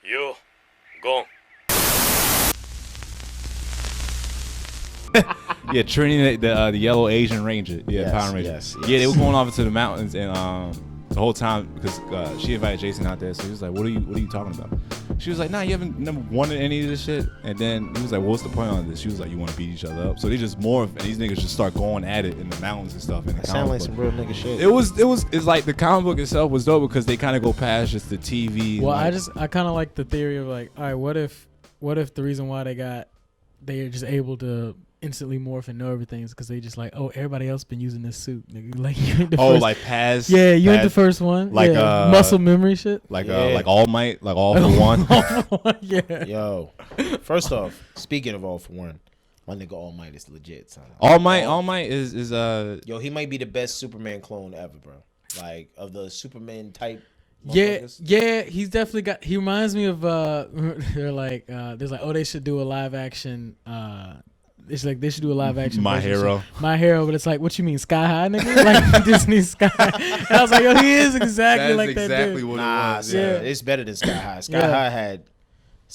You, go. Yeah, Trini, the yellow Asian Ranger. Yeah, Yes, Power Ranger. yes. Yeah, they were going off into the mountains, and the whole time because she invited Jason out there, so he was like, "What are you talking about?" She was like, "Nah, you haven't never wanted any of this shit." And then he was like, "What's the point on this?" She was like, "You want to beat each other up." So they just morph, and these niggas just start going at it in the mountains and stuff. That sound like some real nigga shit. It's like the comic book itself was dope because they kind of go past just the TV. Well, like, I kind of like the theory of like, all right, what if the reason why they're just able to instantly morph and know everything is because they just like, oh, everybody else been using this suit, nigga. Like you ain't the first. like past. Yeah, you ain't past, the first one. Like muscle memory shit. like All Might, like All for One. Yeah. Yo, first off, speaking of All for One, my nigga All Might is legit, son. All Might is Yo, he might be the best Superman clone ever, bro. Like of the Superman type. Yeah, he's definitely got. He reminds me of. They're like, there's like, oh, they should do a live action. It's like they should do a live action. My Hero. My Hero, but it's like, what you mean, Sky High, nigga? Like Disney Sky. And I was like, yo, he is exactly like that dude. What Nah, it was. yeah, Yeah. it's better than Sky High. Sky High had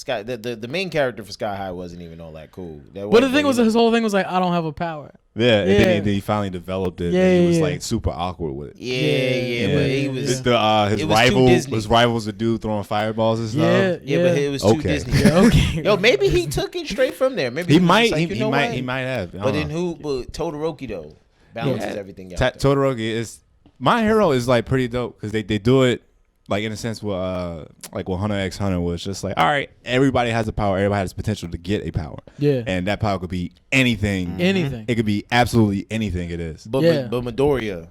the main character for Sky High wasn't even all that cool. But the thing was, his whole thing was like, I don't have a power. Yeah, and then he finally developed it. Yeah, and he was yeah. like super awkward with it. Yeah, but he was. His rival was the dude throwing fireballs and stuff. Yeah, but it was too Disney. Yeah, okay. Yo, maybe he took it straight from there. Maybe He was might, just like, he might have. But then But Todoroki though balances everything out. Todoroki is My Hero is like pretty dope because they do it like in a sense with like what Hunter x Hunter was just like, all right, everybody has a power, everybody has potential to get a power. Yeah. And that power could be anything. Anything. It could be absolutely anything it is. But Midoriya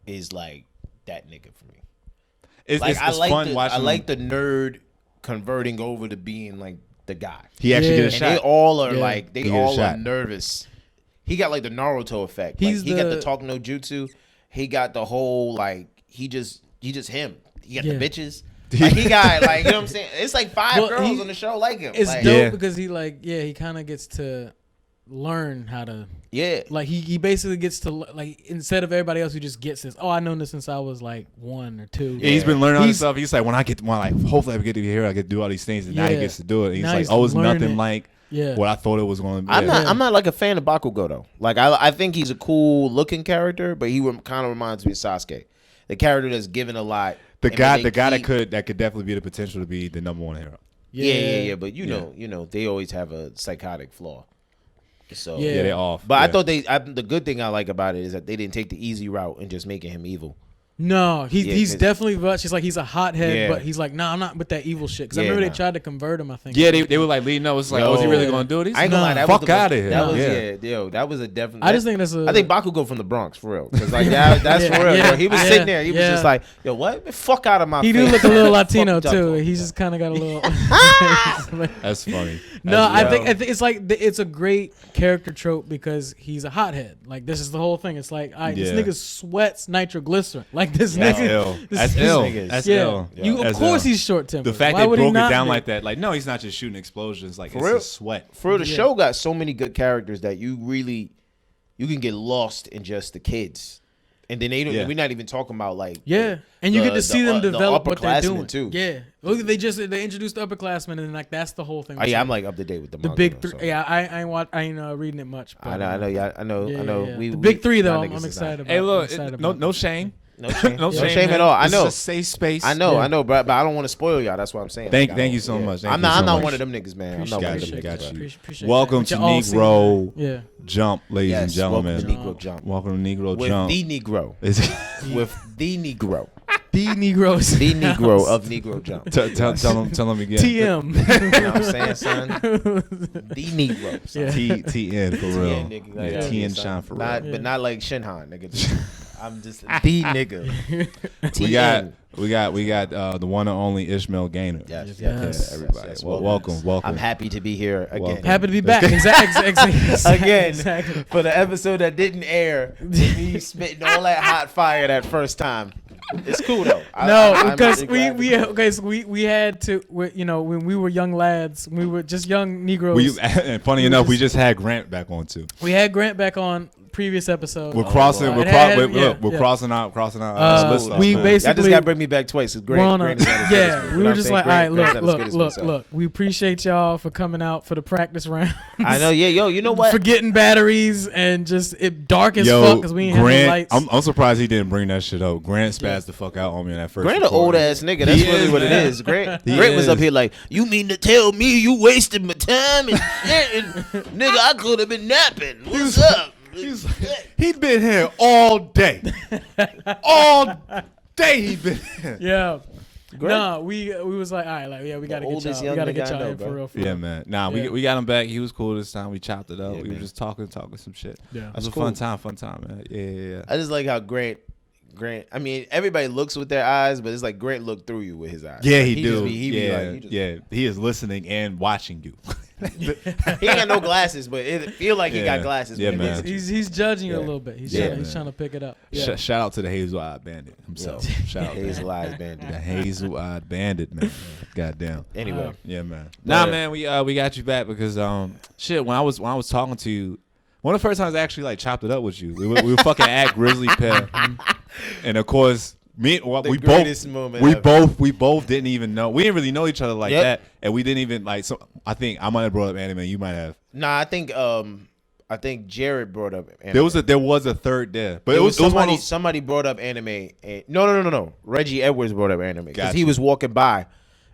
is like that nigga for me. It's fun watching. I like the nerd converting over to being like the guy. He actually get a And shot. they all are like He get a are shot. nervous. He got like the Naruto effect. Like, he got the talk no jutsu. He got the whole like he just him. He got the bitches. Like he got like, you know what I'm saying? It's like five girls on the show like him. It's like, dope because he kind of gets to learn how to. Yeah. Like he basically gets to like instead of everybody else who just gets this. Oh, I known this since I was like 1 or 2. Yeah, he's been learning all this stuff. He's like, hopefully I get to be here, I get to do all these things, and now he gets to do it. And he's Now like, he's oh, it's learning nothing it. like what I thought it was going to be. I'm not like a fan of Bakugo though. Like I think he's a cool looking character, but he kind of reminds me of Sasuke, the character that's given a lot. The guy that could definitely be the potential to be the number one hero. Yeah. But you know, they always have a psychotic flaw. So yeah, they off. But the good thing I like about it is that they didn't take the easy route and just making him evil. No, he's definitely much. He's like he's a hothead, but he's like, nah, I'm not with that evil shit. Because I remember they tried to convert him. I think. Yeah, they were like leading up. It's like, is he really gonna do it? I ain't gonna lie, that fuck was the out of here. That was a definite. I just think that's I think Bakugo from the Bronx for real. Because like that's for real. Bro. He was sitting there. He was just like, yo, what? The fuck out of my face. He do look a little Latino too. He's just kind of got a little. That's funny. No, I think it's like it's a great character trope because he's a hothead. Like this is the whole thing. It's like, this nigga sweats nitroglycerin. Like this nigga. That's ill. That's ill. Of course he's short tempered. The fact they broke it down like that, like no, he's not just shooting explosions. Like it's his sweat. For the show got so many good characters that you can get lost in just the kids. And then we're not even talking about like and you get to see them develop what they're doing too. Yeah, look, they introduced the upperclassmen and like that's the whole thing. Oh yeah, I'm like up to date with the manga, big three. So. Yeah, I ain't reading it much. But, I know. Yeah. The big three though, I'm excited about. Hey, look, no shame. No shame at all. I know. It's a safe space. I know, but I don't want to spoil y'all. That's what I'm saying. Thank you so much. I'm not one of them niggas, man. I'm not one of them niggas. Welcome to Negro Jump, ladies and gentlemen. Welcome to Negro Jump. Welcome to Negro Jump. With the Negro. With the Negro. The Negroes. The Negro of Negro Jump. Tell them again. TM. You know what I'm saying, son? The Negro. Son. TN for real. TN shine for real. But not like Shinhan, nigga. I'm just the nigga. We got the one and only Ishmael Gaynor. Yes. Everybody. Yes. Welcome. I'm happy to be here again. Happy to be back. Exactly. Again. For the episode that didn't air, me spitting all that hot fire that first time. It's cool though. Because we had to, when we were young lads, we were just young Negroes. And funny enough, we just had Grant back on too. We had Grant back on previous episode. We're crossing. We're crossing out. List we off, basically. I just got to bring me back twice. It's great. Yeah, we were just like, all right, look. We appreciate y'all for coming out for the practice round. I know. Yeah, yo, you know what? Forgetting batteries and just it dark as fuck because we ain't have no lights. I'm surprised he didn't bring that shit up. Grant spazzed the fuck out on me in that first. Grant an old ass nigga. That's really what it is. Grant was up here like, you mean to tell me you wasted my time and nigga, I could have been napping. What's up? He'd been here all day. All day he been here. Yeah. Nah, we was like, all right, like, yeah, we gotta get y'all. We gotta get y'all in for real. Yeah, man. Nah, we got him back. He was cool this time. We chopped it up. We were just talking some shit. Yeah, it was a fun time, man. Yeah. I just like how Grant. I mean, everybody looks with their eyes, but it's like Grant looked through you with his eyes. Yeah, like, he do. He is listening and watching you. He ain't got no glasses, but it feel like he got glasses. Yeah, man. He's judging you a little bit. He's trying to pick it up. Yeah. Shout out to the Hazel-eyed bandit himself. Shout out Hazel-eyed bandit. The Hazel-eyed bandit, man. Goddamn. Anyway, yeah, man. Nah, man, we got you back because shit. When I was talking to you, one of the first times I actually like chopped it up with you, we were fucking at Grizzly Pear, and of course. We both didn't even know. We didn't really know each other like that, and we didn't even like. So I think I might have brought up anime. You might have. Nah, I think Jared brought up anime. There was a third there, but it was somebody brought up anime. And, no. Reggie Edwards brought up anime because he was walking by.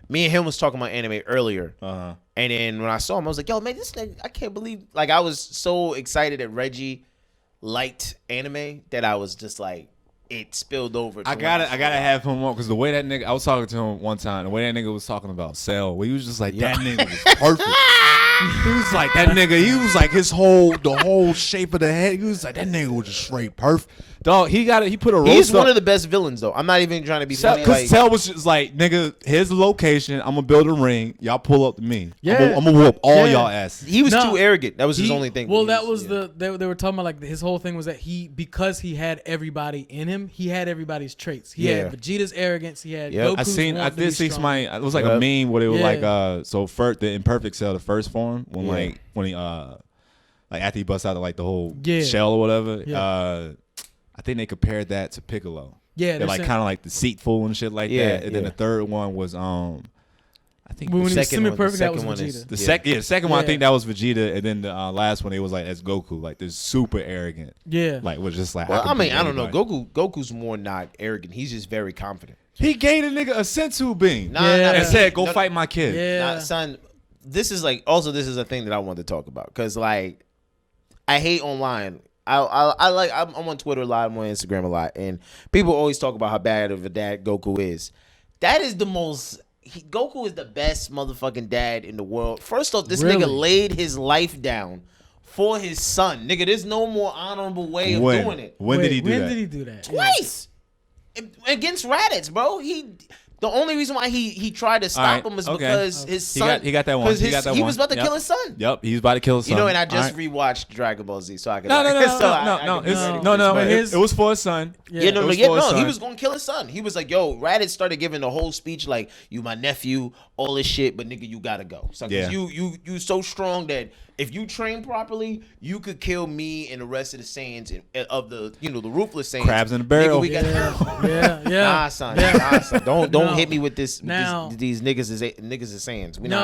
Me and him was talking about anime earlier, and then when I saw him, I was like, "Yo, man, this nigga, I can't believe!" Like, I was so excited that Reggie liked anime that I was just like. It spilled over. I gotta have him on because the way that nigga, I was talking to him one time. The way that nigga was talking about Cell, where he was just like, that nigga was perfect. He was like that nigga. He was like the whole shape of the head. He was like that nigga was just straight perfect. Dog, he put a roast. He's one of the best villains though. I'm not even trying to be funny. Because Cell was just like, nigga, here's the location. I'm gonna build a ring. Y'all pull up to me. Yeah, I'm gonna whoop all y'all asses. He was too arrogant. That was his only thing. Well, that was they were talking about like his whole thing was that because he had everybody in him, he had everybody's traits. He had Vegeta's arrogance. He had Goku's I did see somebody. It was like a meme where they were like, the imperfect Cell, the first form when he like after he busts out of like the whole shell or whatever. Yeah. I think they compared that to Piccolo. Yeah, they're like kind of like deceitful and shit like that. And then the third one was I think when the second one, that was Vegeta. The second one I think that was Vegeta, and then the last one it was like that's Goku, like this super arrogant. Yeah, like was just like. Well, I mean, I don't know. Goku's more not arrogant. He's just very confident. He gave a nigga a sensu bean and said, "Go fight my kid." Yeah, son. This is a thing that I wanted to talk about because like I hate online. I'm on Twitter a lot, I'm on Instagram a lot, and people always talk about how bad of a dad Goku is. That is the most. Goku is the best motherfucking dad in the world. First off, this nigga laid his life down for his son. Nigga, there's no more honorable way of doing it. When did he do that? Twice. Against Raditz, bro. The only reason why he tried to stop him is because his son. He got that one. He was about to kill his son. Yep, he was about to kill his son. You know, and I just rewatched Dragon Ball Z, so I could. No. It was for his son. He was gonna kill his son. He was like, "Yo," Raditz started giving the whole speech like, "You my nephew, all this shit, but nigga, you gotta go. So you so strong that if you train properly, you could kill me and the rest of the Saiyans of the the ruthless Saiyans. Crabs in the barrel. Nigga, Nah, son. Don't hit me with this. Now, these niggas is Saiyans. We do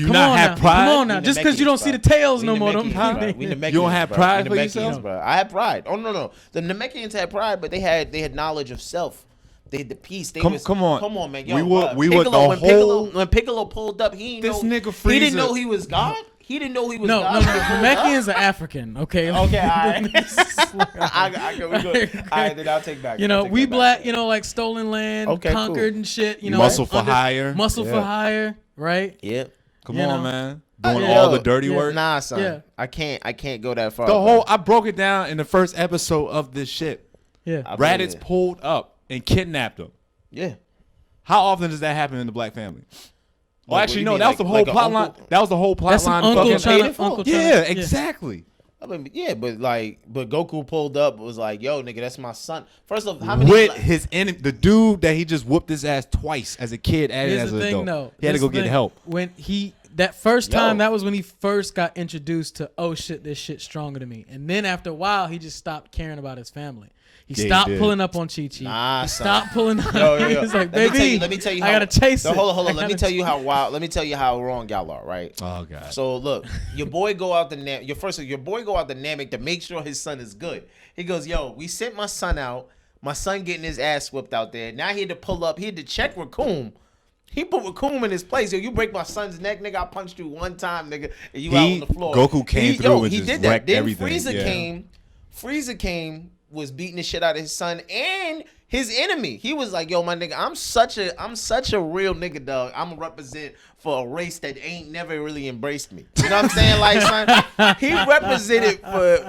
not have pride. Come on now. Just because you don't see the tails no more. You don't have pride for yourself, bro. I had pride. Oh no. The Namekians had pride, but they had knowledge of self. They had the peace. Come on, man. Yo, when Piccolo pulled up, he didn't know he was God. He didn't know he was God. No. Namekians are African. Okay. Okay. All right. We good. All right, then I'll take back. We black. Like stolen land, conquered and shit. Muscle for hire. For hire. Right. Yep. Come on, man. Doing all the dirty work. Nah, son. Yeah. I can't go that far. I broke it down in the first episode of this shit. Yeah. Raditz pulled up and kidnapped him. Yeah. How often does that happen in the black family? Well, actually, no. That was the whole plot line. That was the whole plot line. Yeah, exactly. I mean, but Goku pulled up. Was like, "Yo, nigga, that's my son." First off, how many? With his enemy, the dude that he just whooped his ass twice as a kid, as an adult. He had to go get help. When that first time, that was when he first got introduced to, oh shit, this shit's stronger than me. And then after a while, he just stopped caring about his family. He stopped pulling up on Chi-Chi. He stopped pulling up. He was like, baby, let me tell you how, I gotta chase it. Hold on. Let me tell you how wild. Let me tell you how wrong y'all are, right? Oh god. So look, your boy go out the Namek to make sure his son is good. He goes, yo, we sent my son out. My son getting his ass whipped out there. Now he had to pull up. He had to check Raccoon. He put Raccoon in his place. Yo, you break my son's neck, nigga. I punched you one time, nigga, and you out on the floor. Goku came through and just wrecked everything. Frieza came, was beating the shit out of his son and his enemy. He was like, yo, my nigga, I'm such a real nigga, dog. I'm gonna represent for a race that ain't never really embraced me. You know what I'm saying? Like, son, he represented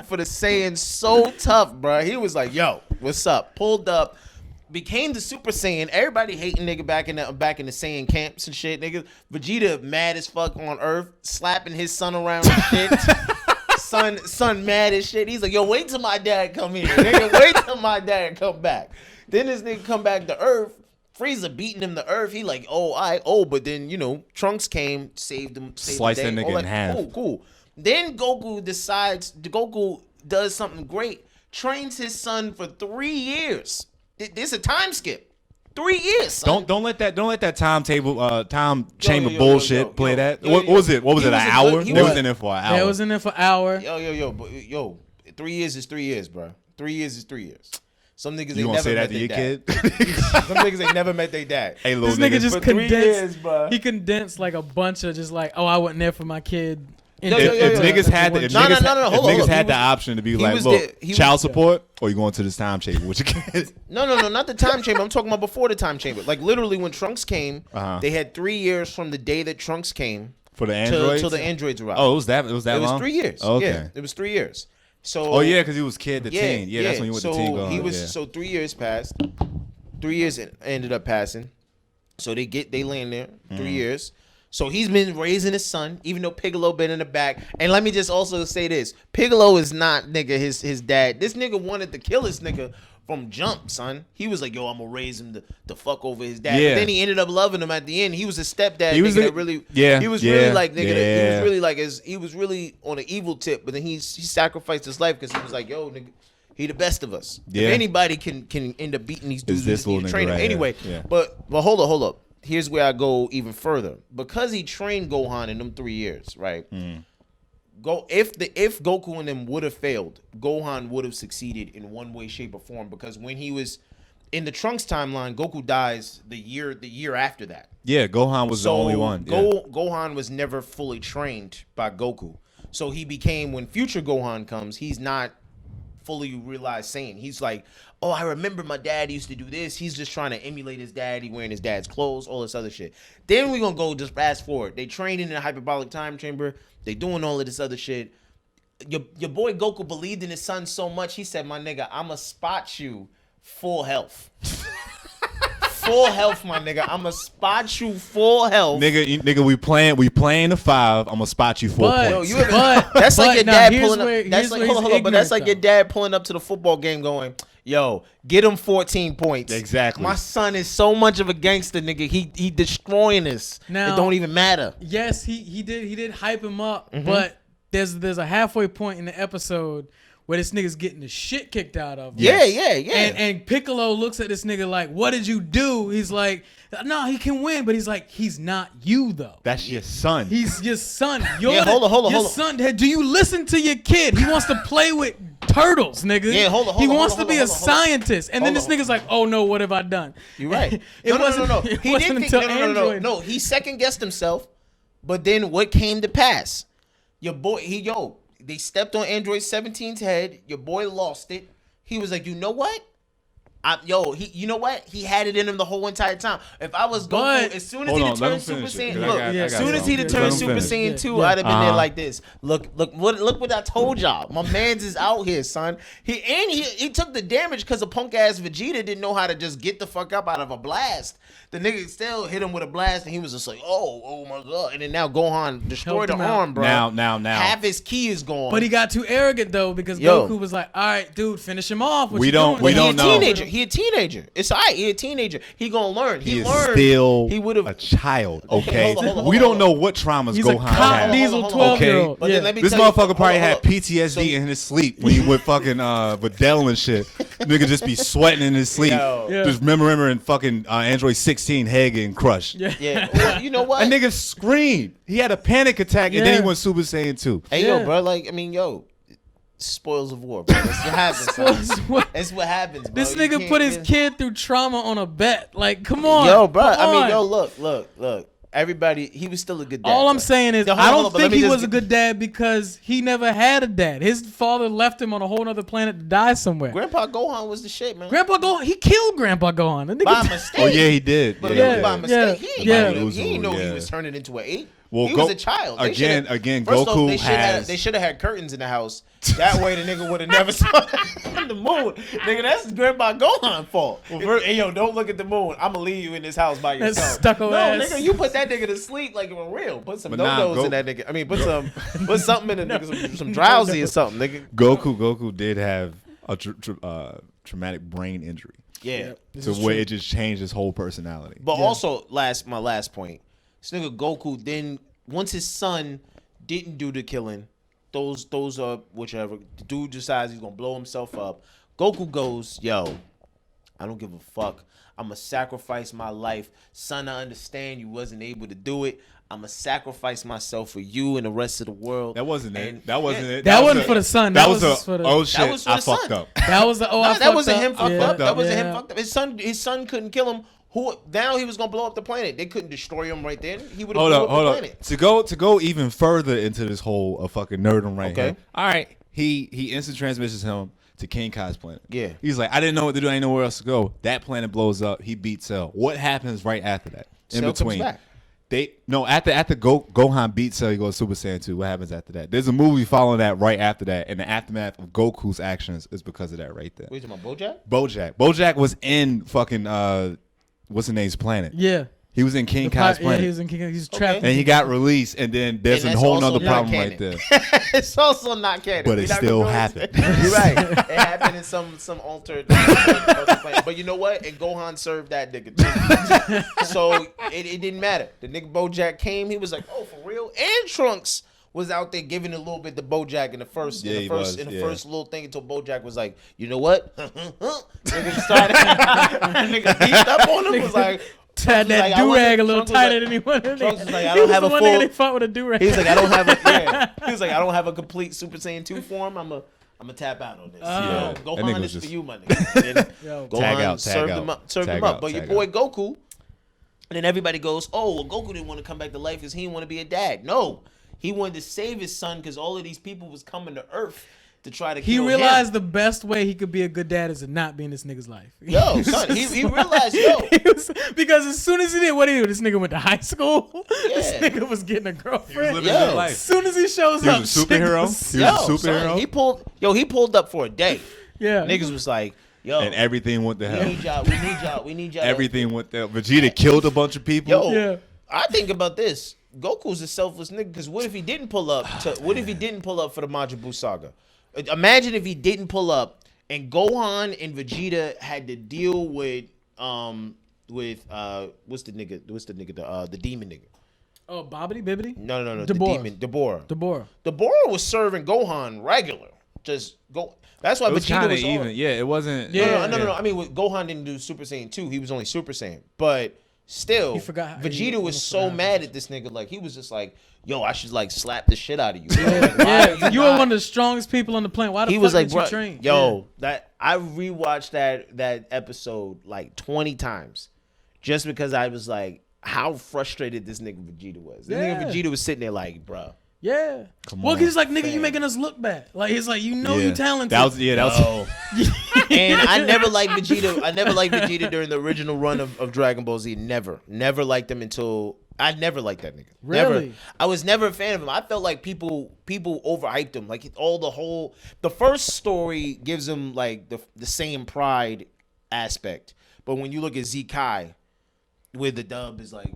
for the Saiyans so tough, bro. He was like, yo, what's up? Pulled up. Became the Super Saiyan. Everybody hating nigga back in the Saiyan camps and shit. Nigga, Vegeta mad as fuck on Earth, slapping his son around and shit. son mad as shit. He's like, yo, wait till my dad come here. Nigga, wait till my dad come back. Then this nigga come back to Earth. Frieza beating him to Earth. He like, but then, you know, Trunks came, saved him. Sliced that nigga in half. Cool. Then Goku does something great. Trains his son for 3 years. There's a time skip. 3 years. Son. Don't let that time chamber bullshit play that. What was it? What was it? An hour? They was in there for an hour. They was in there for an hour. Yo. 3 years is 3 years, bro. 3 years is 3 years. Some niggas you ain't never met their kid? Some niggas ain't never met their dad. Hey, this nigga just condensed. 3 years, bro. He condensed like a bunch of just like, I wasn't there for my kid. If niggas had the option to be like, look, child support, or you going to this time chamber with your kid? No, not the time chamber. I'm talking about before the time chamber. Like literally when Trunks came, they had 3 years from the day that Trunks came for the androids till the androids arrived. Oh, it was that long? It was 3 years. Oh, okay. Yeah, it was 3 years. So because he was kid to teen. Yeah, that's when he went to teen. So 3 years passed. 3 years ended up passing. So they land there 3 years. So he's been raising his son, even though Piccolo been in the back. And let me just also say this. Piccolo is not, nigga, his dad. This nigga wanted to kill this nigga from jump, son. He was like, yo, I'm going to raise him to fuck over his dad. Yeah. But then he ended up loving him at the end. He was a stepdad. He was really like, nigga, he was really on an evil tip. But then he sacrificed his life because he was like, yo, nigga, he the best of us. Yeah. If anybody can end up beating these dudes, this little train him. Right anyway, but hold up. Here's where I go even further. Because he trained Gohan in them 3 years, right? If Goku and them would have failed, Gohan would have succeeded in one way, shape, or form. Because when he was in the Trunks timeline, Goku dies the year after that. Yeah, Gohan was the only one. Gohan was never fully trained by Goku. So he became, when future Gohan comes, he's not fully realized Saiyan. He's like, oh, I remember my dad used to do this. He's just trying to emulate his dad. He wearing his dad's clothes, all this other shit. Then we're going to go just fast forward. They training in a hyperbolic time chamber. They doing all of this other shit. Your boy Goku believed in his son so much, he said, my nigga, I'ma spot you full health. Full health, my nigga. I'ma spot you full health. Nigga, we playing the 5. I'ma spot you 4 points. That's like your dad pulling up. That's like hold on, but that's like your dad pulling up to the football game going, yo, get him 14 points. Exactly. My son is so much of a gangster, nigga. He destroying us. Now, it don't even matter. Yes, he did hype him up, but there's a halfway point in the episode where this nigga's getting the shit kicked out of him. Yeah. And Piccolo looks at this nigga like, what did you do? He's like, no, he can win, but he's like, he's not you though. That's your son. He's your son. Hold on. Son, do you listen to your kid? He wants to play with turtles, nigga. Yeah, hold on. He wants to be a scientist. And then this nigga's like, oh no, what have I done? You're right. No. He second guessed himself, but then what came to pass? Your boy, they stepped on Android 17's head. Your boy lost it. He was like, you know what? You know what? He had it in him the whole entire time. If I was Goku, as soon as he turned Super Saiyan, as soon as he turned Super Saiyan 2, I'd have been there like this. Look what I told y'all. My man's is out here, son. He took the damage because a punk ass Vegeta didn't know how to just get the fuck up out of a blast. The nigga still hit him with a blast, and he was just like, oh my god. And then now Gohan destroyed the arm, bro. Now. Half his key is gone. But he got too arrogant though, because Goku was like, all right, dude, finish him off. We don't know. Teenager. He a teenager. It's all right. He a teenager. He gonna learn. He learned. Still he would have a child. Okay. We don't know what traumas Gohan had. Diesel 12-year-old. Okay. This motherfucker probably had PTSD in his sleep when he went fucking Vidal and shit. Nigga just be sweating in his sleep. Just remembering fucking Android 16 head getting crushed. Yeah. Well, you know what? A nigga screamed. He had a panic attack and then he went Super Saiyan 2. Hey yo, bro. Like I mean, yo. Spoils of war, bro. That's what happens. That's what happens, bro. This nigga put his kid through trauma on a bet. Like, come on. Yo, bro. I mean, yo, look. Everybody, he was still a good dad. All I'm saying is, I don't think he was a good dad because he never had a dad. His father left him on a whole other planet to die somewhere. Grandpa Gohan was the shit, man. Grandpa Gohan, he killed Grandpa Gohan. By mistake. Oh, yeah, he did. But by mistake. He didn't know he was turning into an ape. Well, he was a child. Again, Goku they should have had curtains in the house. That way the nigga would have never saw the moon. Nigga, that's Grandpa Gohan's fault. Well, hey, yo, don't look at the moon. I'm going to leave you in this house by yourself. That's stucco ass. Nigga, you put that nigga to sleep like for real. Put some dodos in that nigga. I mean, put something in the nigga, some drowsy or something, nigga. Goku did have a traumatic brain injury. Yeah. So where it just changed his whole personality. But also, my last point. This nigga Goku then, once his son didn't do the killing, those are whichever, the dude decides he's gonna blow himself up. Goku goes, yo, I don't give a fuck. I'ma sacrifice my life. Son, I understand you wasn't able to do it. I'ma sacrifice myself for you and the rest of the world. That wasn't it. That wasn't it. That wasn't for the son. That was for the oh shit. That was for I fucked up. That was the I that wasn't him fucked up. That wasn't him fucked up. His son couldn't kill him. Now he was gonna blow up the planet. They couldn't destroy him right then. He would have blew up the planet. To go even further into this whole fucking nerdum right here. All right, he instant transmissions him to King Kai's planet. Yeah, he's like, I didn't know what to do. I didn't know where else to go. That planet blows up. He beats Cell. What happens right after that? In Cell between, comes back. After Gohan beats Cell, he goes Super Saiyan 2. What happens after that? There's a movie following that right after that, and the aftermath of Goku's actions is because of that right there. Wait, you talking about BoJack? BoJack was in fucking what's the name's planet? Yeah. He was in King Kai's planet. Yeah, he was in King Kai's. He was trapped. And he got released, and then there's a whole nother problem right there. It's also not canon. But it still happened. You're right. It happened in some altered planet. But you know what? And Gohan served that nigga too. So it didn't matter. The nigga BoJack came. He was like, oh, for real? And Trunks was out there giving a little bit to BoJack in the first little thing until BoJack was like, you know what? Nigga started. Nigga beat up on him. Was like. Had that do-rag a little tighter than he wanted. Trunks was like, I don't have a full. They fought with a do-rag. He was like, I don't have a. Yeah. He was like, I don't have a complete Super Saiyan 2 form. I'm gonna tap out on this. Gohan is for you, my nigga. Gohan served him up. But your boy Goku, and then everybody goes, oh, well, Goku didn't want to come back to life because he didn't want to be a dad. No, he wanted to save his son because all of these people was coming to Earth to try to kill him. He realized the best way he could be a good dad is to not be in this nigga's life. Yo, son, he realized, because as soon as he did, what did he do? This nigga went to high school. Yeah. This nigga was getting a girlfriend. As soon as he shows up, he was a superhero. He was a superhero. Son, he pulled up for a day. Yeah, niggas was like, yo, and everything went to hell. We need y'all. Everything went to hell. Vegeta killed a bunch of people. Yo, I think about this. Goku's a selfless nigga because what if he didn't pull up? For the Majin Buu saga? Imagine if he didn't pull up and Gohan and Vegeta had to deal with what's the nigga the demon nigga. Oh, Bobbity Bibbity? No, Dabura. The demon Dabura was serving Gohan regular. Just go. That's why Vegeta was even. Yeah, it wasn't. No. I mean, Gohan didn't do Super Saiyan 2. He was only Super Saiyan, but. Still, Vegeta was so mad at this nigga. Like, he was just like, yo, I should, like, slap the shit out of you. You were one of the strongest people on the planet. Why the fuck did you train? Yo, that I rewatched that episode, like, 20 times. Just because I was like, how frustrated this nigga Vegeta was. This nigga Vegeta was sitting there like, bro. Yeah. Well, he's like, nigga, you making us look bad. Like, he's like, you talented. That was. And I never liked Vegeta. I never liked Vegeta during the original run of Dragon Ball Z. Never liked him until I never liked that nigga. Really? Never. I was never a fan of him. I felt like people overhyped him. Like the first story gives him like the same pride aspect, but when you look at Z Kai, where the dub is like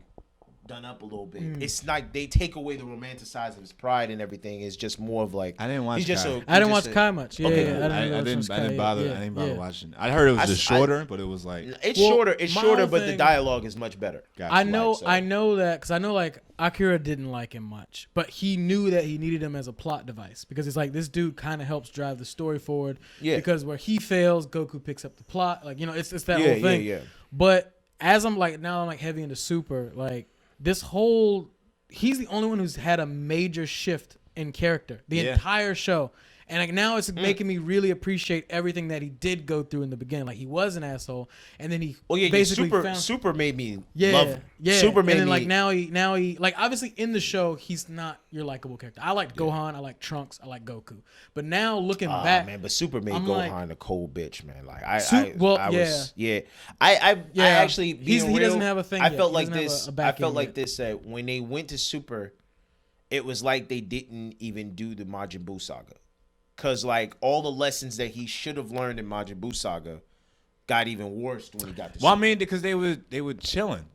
done up a little bit. It's like they take away the romanticizing his pride and everything. It's just more of like I didn't watch. I didn't watch Kai much. Yeah, okay, yeah, I didn't bother watching. I heard it was just shorter, but it was like it's shorter. It's shorter, but the dialogue is much better. Gotcha. I know that because I know like Akira didn't like him much, but he knew that he needed him as a plot device because it's like this dude kind of helps drive the story forward. Yeah. Because where he fails, Goku picks up the plot. Like it's that whole thing. Yeah. But as I'm like heavy into Super, like this whole he's the only one who's had a major shift in character the entire show. And like now it's making me really appreciate everything that he did go through in the beginning. Like he was an asshole, and then he basically Super made me love him. Super made me. Like now he like obviously in the show he's not your likable character. I liked Gohan, I like Trunks, I like Goku. But now looking back, man, but Super made Gohan a cold bitch, man. Like I actually he doesn't have a thing. I felt like this. I felt like this that when they went to Super, it was like they didn't even do the Majin Buu saga. Because, like, all the lessons that he should have learned in Majin Buu saga got even worse when he got to Super. I mean, because they were chilling.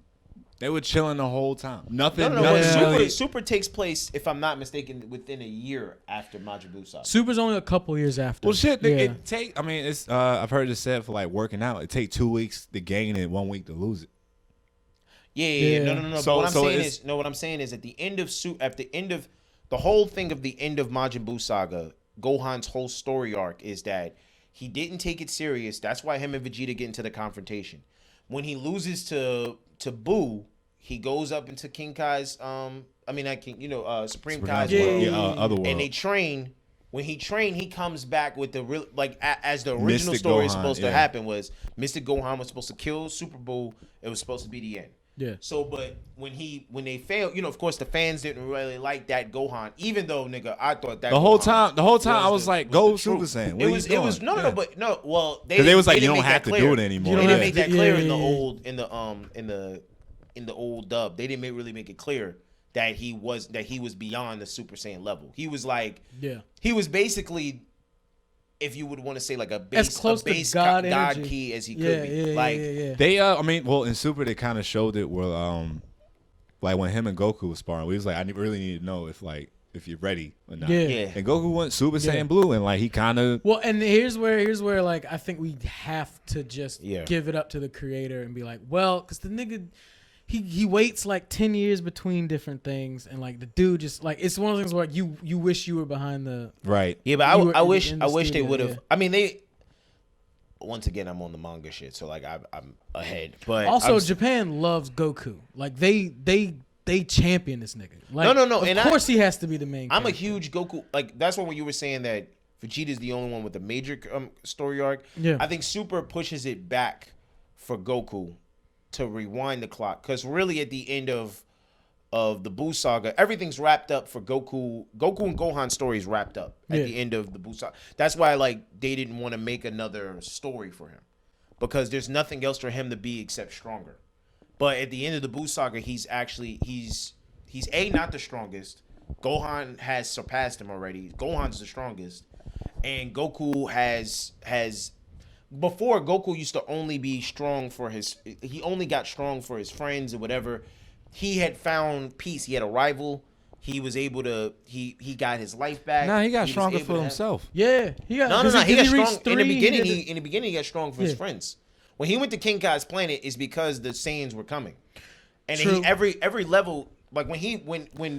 They were chilling the whole time. Nothing. Super takes place, if I'm not mistaken, within a year after Majin Buu saga. Super's only a couple years after. Well, shit, I mean, it's I've heard it said for, like, working out, it take 2 weeks to gain it, 1 week to lose it. Yeah. No. So, but what I'm saying is at the end of the whole thing of the end of Majin Buu saga, Gohan's whole story arc is that he didn't take it serious. That's why him and Vegeta get into the confrontation. When he loses to Buu, he goes up into King Kai's Supreme Kai's world. Other world. And they train. When he trained, he comes back with the real as the original Mystic story Gohan, is supposed to happen was Mystic Gohan was supposed to kill Super Buu. It was supposed to be the end. Yeah. So, but when they failed, of course, the fans didn't really like that Gohan. Even though, nigga, I thought that the whole time I was like, "Go Super Saiyan." What it was no. Well, they was like, "You don't have to do it anymore." They didn't make that clear in the old dub. They didn't really make it clear that he was beyond the Super Saiyan level. He was like, he was basically, if you would want to say like a base, as close to God key as he could be. They I mean, well, in Super they kind of showed it where like when him and Goku was sparring, we was like, I really need to know if you're ready or not. Yeah. And Goku went Super Saiyan Blue, and like he kind of and here's where like I think we have to just give it up to the creator and be like, well, because the nigga. He waits like 10 years between different things, and like the dude just like it's one of those things where you wish you were behind the right. Yeah, but I wish they would have. I mean, they. Once again, I'm on the manga shit, so like I'm ahead. But also, Japan loves Goku. Like they champion this nigga. Like, no. Of course, he has to be the main. I'm a huge Goku. Like that's when you were saying that Vegeta's the only one with a major story arc. Yeah, I think Super pushes it back for Goku to rewind the clock, because really at the end of the Buu saga, everything's wrapped up for Goku and Gohan's story is wrapped up at the end of the Buu saga. That's why like they didn't want to make another story for him, because there's nothing else for him to be except stronger. But at the end of the Buu saga, he's not the strongest. Gohan has surpassed him already. Gohan's the strongest, and Goku has before, Goku used to only be strong for he only got strong for his friends or whatever. He had found peace. He had a rival. He was able to, he got his life back. Nah, he got stronger for himself. Yeah. He got strong. In the beginning, he got strong for his friends. When he went to King Kai's planet, is because the Saiyans were coming. And every level, like when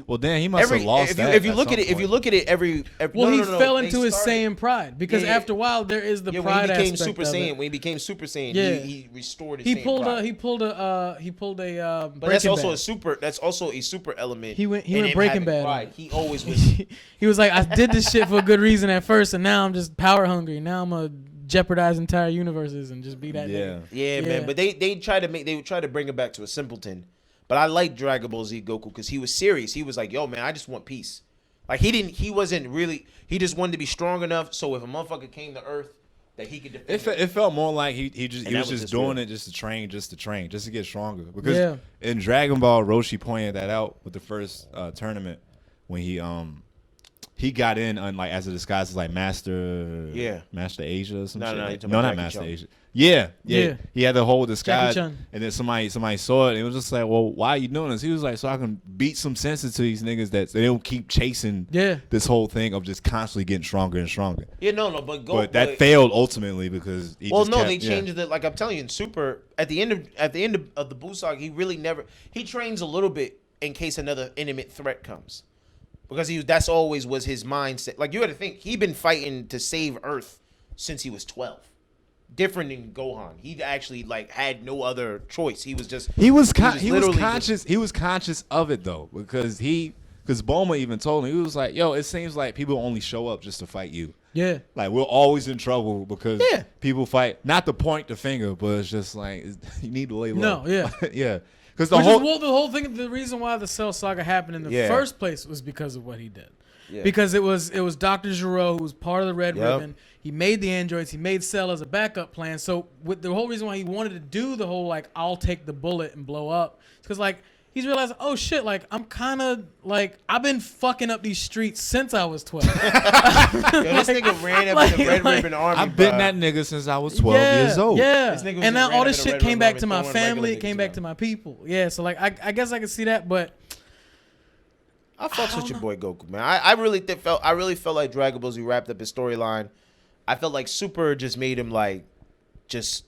well, damn, he must have lost if you look at it, he fell into his Saiyan pride, because after a while there is the pride when he became aspect Super Saiyan. When he became Super Saiyan, he restored his Saiyan pride. He pulled a but that's also a super element. He went Breaking Bad. Pride. He always was. He was like, I did this shit for a good reason at first, and now I'm just power hungry. Now I'm gonna jeopardize entire universes and just be that nigga. Yeah, man. But they try to bring it back to a simpleton. But I like Dragon Ball Z Goku because he was serious. He was like, yo, man, I just want peace. Like, he just wanted to be strong enough so if a motherfucker came to Earth, that he could defend it felt more like he was just doing it just to train, just to get stronger. Because in Dragon Ball, Roshi pointed that out with the first tournament when he he got in on like as a disguise as like Master Asia or some shit. No, not Master Asia. Yeah. He had the whole disguise, and then somebody saw it, and it was just like, well, why are you doing this? He was like, so I can beat some senses to these niggas that they don't keep chasing this whole thing of just constantly getting stronger and stronger. Yeah, but that failed ultimately because they changed it. Like I'm telling you, in Super at the end of the Buu saga, he trains a little bit in case another intimate threat comes. Because that's always was his mindset. Like you got to think, he'd been fighting to save Earth since he was 12. Different than Gohan. He actually like had no other choice. He was conscious of it though, because Bulma even told him, he was like, yo, it seems like people only show up just to fight you. Yeah. Like we're always in trouble because people fight, not to point the finger, but it's just like you need to lay low. No, yeah. Yeah. Because the whole thing, the reason why the Cell Saga happened in the first place was because of what he did. Yeah. Because it was Dr. Gero who was part of the Red Ribbon. He made the androids. He made Cell as a backup plan. So with the whole reason why he wanted to do the whole like I'll take the bullet and blow up, because like he's realized, oh shit, like I'm kind of like I've been fucking up these streets since I was 12. Yo, this nigga ran up in the Red Ribbon Army. I've been that nigga since I was 12 years old. Yeah, and now all this shit came back to my family. It came back to my people. Yeah, so like I guess I can see that, but I fucks with your boy Goku, man. I really felt like Dragon Ball Z wrapped up his storyline. I felt like Super just made him like,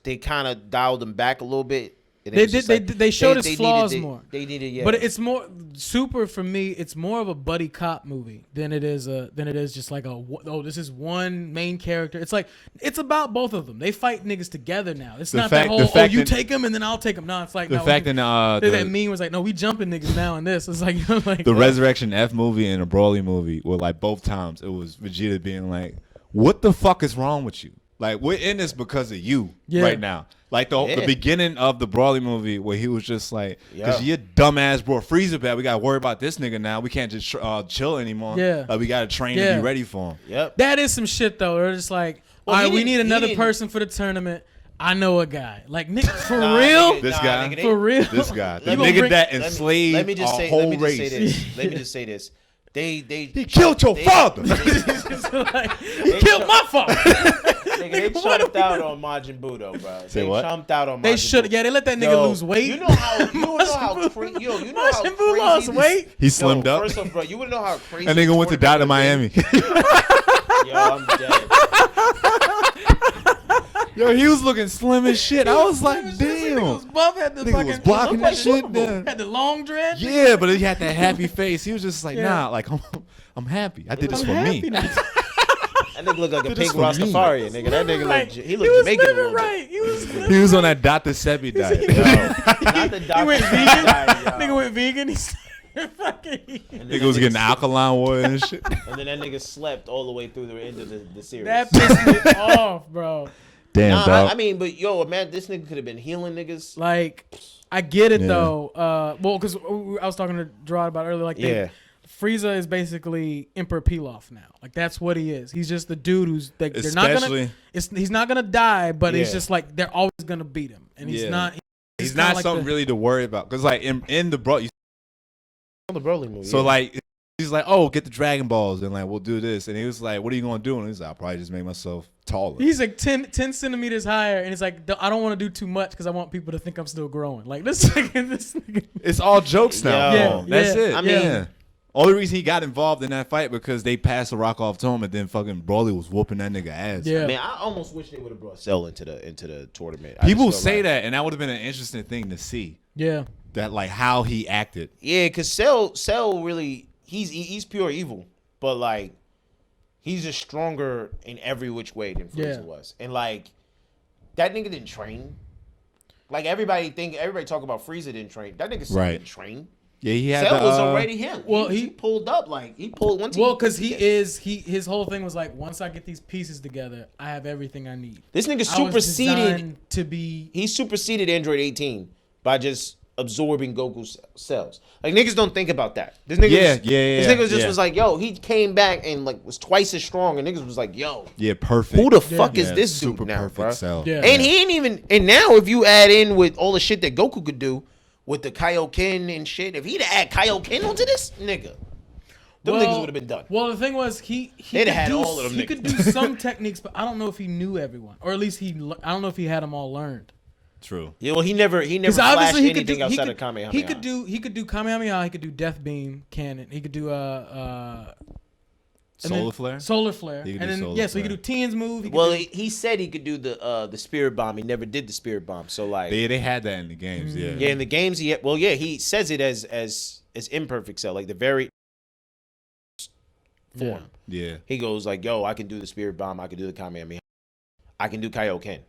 they kind of dialed him back a little bit. They showed his flaws more. They needed, But it's more Super for me. It's more of a buddy cop movie than it is just like this is one main character. It's like it's about both of them. They fight niggas together now. It's not that whole you take them and then I'll take them. No, it's like that meme was like no, we jumping niggas now in this. It's like like the Resurrection F movie and a Broly movie were like both times it was Vegeta being like, what the fuck is wrong with you? Like we're in this because of you right now. Like the beginning of the Broly movie where he was just like, because you're dumbass bro, Frieza bad. We got to worry about this nigga now. We can't just chill anymore. Yeah. Like we got to train to be ready for him. Yep. That is some shit though. They're just like, all right, we need another person for the tournament. I know a guy. Like, nigga, for real? This guy? For real? This guy. The nigga that enslaved a whole race. Let me just say this. He killed your father. He killed my father. Nigga, they chumped out on Majin Buu though, bro. Say what? Chumped out on Majin Buu. They should. Yeah, they let that nigga lose weight. You know how crazy. Majin Buu lost weight. He slimmed up. First off, bro, you wouldn't know how crazy. That nigga went to die to Miami. Yo, I'm dead. Yo, he was looking slim as shit. I was like, damn. Nigga was buff, had the nigga was blocking that shit. Had the long dread. Yeah, but he had that happy face. He was just like, nah, like I'm happy. I did this for me. That nigga looked like a pink Rastafarian, nigga. That nigga he looked Jamaican a little bit. He was on that Dr. Sebi diet. Not the Dr. He went vegan. Nigga went vegan. Nigga was getting alkaline water and shit. And then that nigga slept all the way through the end of the series. That pissed me off, bro. Damn, dog. I mean, but yo, man, this nigga could have been healing niggas. Like, I get it though. Well, because I was talking to Gerard about it earlier. Like, Frieza is basically Emperor Pilaf now. Like that's what he is. He's just the dude who's like they're not gonna. He's not gonna die, but he's just like they're always gonna beat him, and he's not. He's not like something really to worry about because like in the Broly movie. So like he's like, oh, get the Dragon Balls and like we'll do this, and he was like, what are you gonna do? And he's like, I'll probably just make myself taller. He's like 10 centimeters higher, and it's like I don't want to do too much because I want people to think I'm still growing. Like this nigga. It's all jokes now. Yeah, that's it. I mean. Only reason he got involved in that fight because they passed the rock off to him, and then fucking Broly was whooping that nigga ass. Yeah, man, I almost wish they would have brought Cell into the tournament. People say that, and that would have been an interesting thing to see. Yeah, that like how he acted. Yeah, because Cell really he's pure evil, but like he's just stronger in every which way than Frieza was, and like that nigga didn't train. Like everybody talk about Frieza didn't train. That nigga didn't train. Yeah, he had. Cell was already him. Well, he pulled up like he pulled one. Well, because his whole thing was like, once I get these pieces together, I have everything I need. This nigga he superseded Android 18 by just absorbing Goku's cells. Like niggas don't think about that. This nigga, this nigga was like, yo, he came back and like was twice as strong, and niggas was like, yo, perfect. Who the fuck is this dude now, bro? Cell. Yeah. And he ain't even. And now, if you add in with all the shit that Goku could do. With the Kaioken and shit, if he'd add Kaioken onto this nigga, them niggas would have been done. Well, the thing was, he had all of them. He could do some techniques, but I don't know if he knew everyone, or at least I don't know if he had them all learned. True. Yeah, well, he never flashed anything outside of Kamehameha. He could do Kamehameha. He could do Death Beam Cannon. He could do Solar Flare. Solar Flare, and then so he could do Tien's move. He said he could do the Spirit Bomb. He never did the Spirit Bomb. So like they had that in the games. Yeah. Yeah, in the games he says it as Imperfect Cell, like the very form. Yeah. He goes like, yo, I can do the Spirit Bomb. I can do the Kamehameha. I can do Kaioken.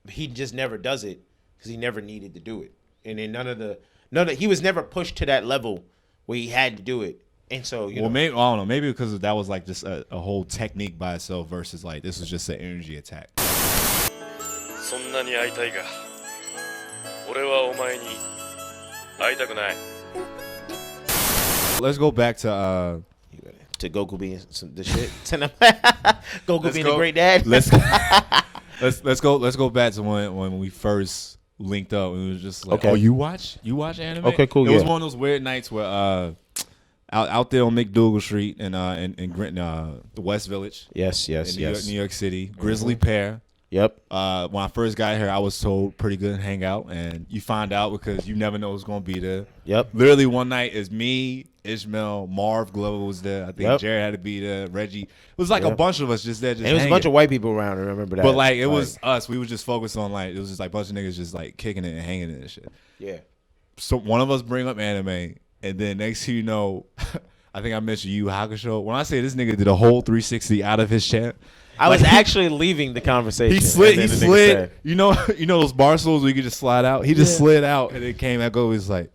He just never does it because he never needed to do it. And then he was never pushed to that level where he had to do it. And so, maybe I don't know. Maybe because that was like just a whole technique by itself versus like this was just an energy attack. Let's go back to Goku being the shit. Goku being a great dad. Let's go back to when we first linked up. It was just like, okay. Oh, you watch anime? Okay, cool. It was one of those weird nights where out there on McDougal Street in the West Village. Yes. New York City. Grizzly Pear. Yep. When I first got here, I was told pretty good hangout, and you find out because you never know who's gonna be there. Yep. Literally one night is me, Ishmael, Marv Glover was there. I think Jared had to be there. Reggie. It was like a bunch of us just there. And it was a bunch of white people around. I remember that. But like it was us. We were just focused on like it was just like a bunch of niggas just like kicking it and hanging it and shit. Yeah. So one of us bring up anime, and then next thing you know, I think I mentioned Yu Hakusho. When I say this nigga did a whole 360 out of his chair. I was actually leaving the conversation. He slid. You know those bar stools where you could just slide out? He just slid out and it came back over. He's like,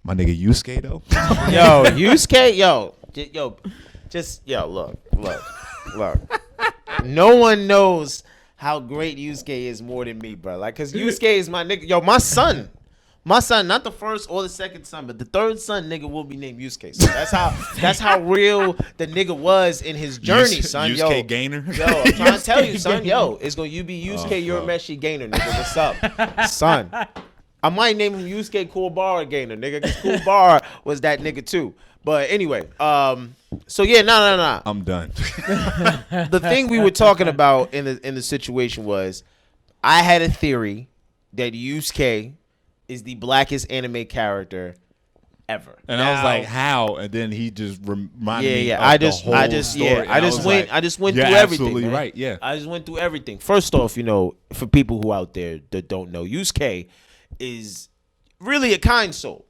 my nigga Yusuke though. Yo, Yusuke, look. No one knows how great Yusuke is more than me, bro. Like, cause Yusuke is my nigga. Yo, my son, not the first or the second son, but the third son, nigga, will be named Yusuke. So that's how real the nigga was in his journey, son. Yusuke Gaynor. Yo, I'm trying to tell you, son. Yo, it's gonna be Yusuke Urameshi Gaynor, nigga. What's up, son? I might name him Yusuke Kuwabara Gaynor, nigga, because Kuwabara was that nigga too. But anyway, so yeah, nah. I'm done. The thing we were talking about in the situation was, I had a theory that Yusuke is the blackest anime character ever. And I was like, how? And then he just reminded me of I just went through everything. Absolutely man. right. Yeah. I just went through everything. First off, for people who out there that don't know, Yusuke is really a kind soul.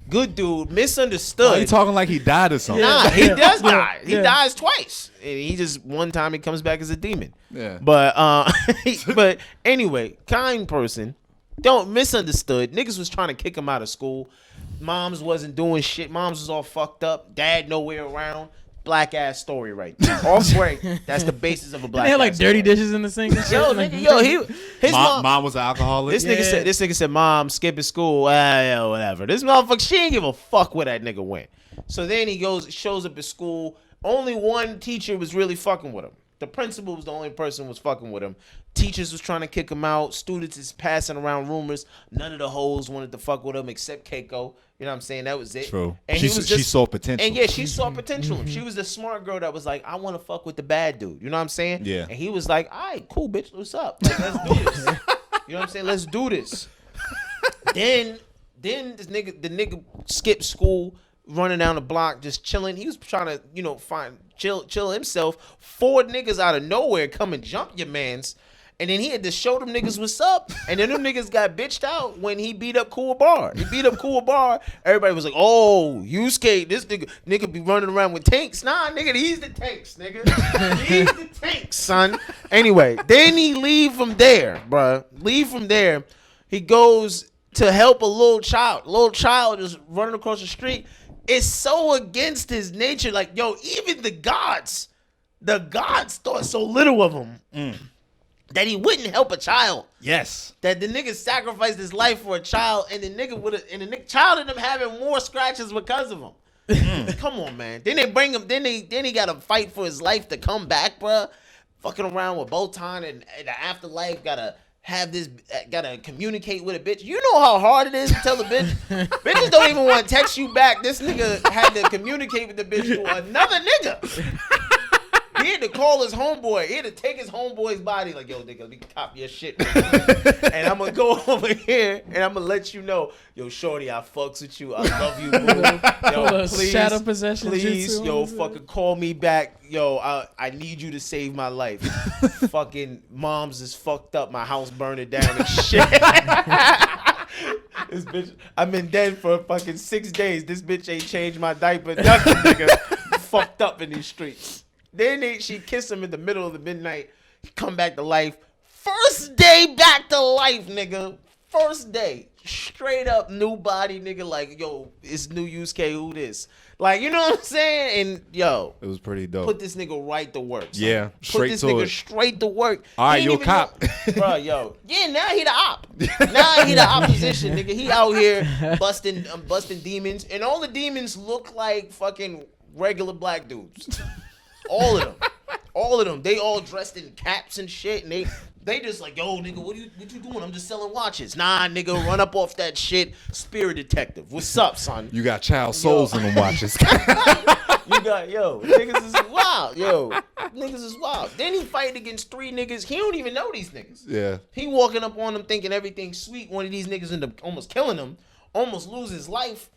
Good dude, misunderstood. Why are you talking like he died or something? Nah, he does die. He dies twice. And he just one time he comes back as a demon. Yeah. But but anyway, kind person. Don't misunderstood. Niggas was trying to kick him out of school. Moms wasn't doing shit. Moms was all fucked up. Dad nowhere around. Black ass story right there. Off break. That's the basis of a black. They had like dirty dishes in the sink. His mom was an alcoholic. This nigga said, "Mom, skipping school, whatever." This motherfucker, she ain't give a fuck where that nigga went. So then he shows up at school. Only one teacher was really fucking with him. The principal was the only person who was fucking with him. Teachers was trying to kick him out. Students is passing around rumors. None of the hoes wanted to fuck with him except Keiko. You know what I'm saying? That was it. True. And she saw potential. And yeah, she saw potential. She was the smart girl that was like, I want to fuck with the bad dude. You know what I'm saying? Yeah. And he was like, all right, cool, bitch. What's up? Like, let's do this. You know what I'm saying? Let's do this. Then the nigga skipped school, running down the block, just chilling. He was trying to, chill himself. 4 niggas out of nowhere come and jump your mans. And then he had to show them niggas what's up. And then them niggas got bitched out when he beat up Kuwabara. He beat up Kuwabara. Everybody was like, oh, Yusuke, this nigga be running around with tanks. Nah, nigga, he's the tanks, nigga. He's the tanks, son. Anyway, then he leave from there, bruh. He goes to help a little child. Little child is running across the street. It's so against his nature. Like, yo, even the gods thought so little of him. That he wouldn't help a child. Yes. That the nigga sacrificed his life for a child, and the child ended up having more scratches because of him. Come on, man. Then they bring him. Then he got to fight for his life to come back, bruh. Fucking around with Botan and the afterlife. Gotta gotta communicate with a bitch. You know how hard it is to tell a bitch. Bitches don't even want to text you back. This nigga had to communicate with the bitch to another nigga. He had to call his homeboy. He had to take his homeboy's body. Like, yo, nigga, let me cop your shit. And I'm going to go over here and I'm going to let you know, yo, shorty, I fucks with you. I love you, boo. Yo, please, shadow possession. Please, yo, fucking call me back. Yo, I need you to save my life. Fucking mom's is fucked up. My house burning down and shit. This bitch, I've been dead for fucking 6 days. This bitch ain't changed my diaper. Nothing, nigga. Fucked up in these streets. Then she kissed him in the middle of the midnight. Come back to life. First day back to life, nigga. First day. Straight up new body, nigga. Like, yo, it's new Yusuke. Who this? Like, you know what I'm saying? And, yo. It was pretty dope. Put this nigga right to work. Son. Yeah. Put this nigga straight to work. All right, you a cop. Bro, yo. Yeah, now he the op. Now he the opposition, nigga. He out here busting demons. And all the demons look like fucking regular black dudes. All of them. They all dressed in caps and shit, and they just like, yo, nigga, what you doing? I'm just selling watches. Nah, nigga, run up off that shit. Spirit detective. What's up, son? You got child souls in them watches. You got, yo, niggas is wild. Yo, niggas is wild. Then he fighting against 3 niggas. He don't even know these niggas. Yeah. He walking up on them thinking everything's sweet. One of these niggas end up almost killing him, almost lose his life.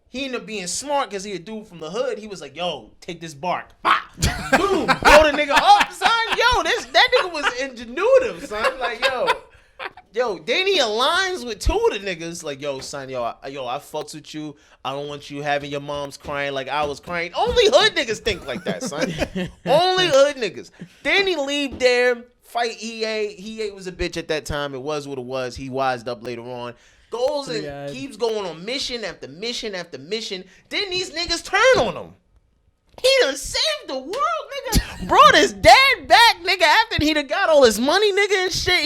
He ended up being smart because he a dude from the hood. He was like, yo, take this bark. Bah! Boom. Blow the nigga up, son. Yo, that nigga was ingenuitive, son. Like, yo, then he aligns with 2 of the niggas. Like, yo, son, I fucks with you. I don't want you having your moms crying like I was crying. Only hood niggas think like that, son. Only hood niggas. Then he leave there, fight EA. EA was a bitch at that time. It was what it was. He wised up later on. Goes and keeps going on mission after mission after mission. Then these niggas turn on him. He done saved the world, nigga. Brought his dad back, nigga, after he done got all his money, nigga, and shit.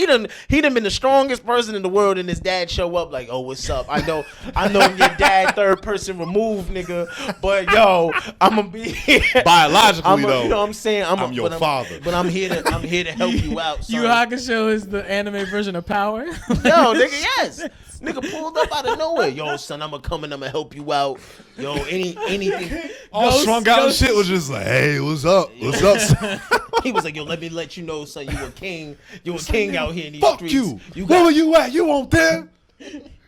He done been the strongest person in the world, and his dad show up like, oh, what's up? I know your dad third person removed, nigga, but yo, I'm gonna be here. Biologically, though. You know what I'm saying? I'm your father. But I'm here to help you out, son. Yu Hakusho is the anime version of Power. Yo, nigga, yes. Nigga pulled up out of nowhere. Yo, son, I'm gonna come and I'm gonna help you out. Yo, anything. All strung out and shit was just like, hey, what's up? What's up, son? He was like, yo, let me let you know, son, you a king. You a king out here in these fuck streets. You. Where were you at? You weren't there.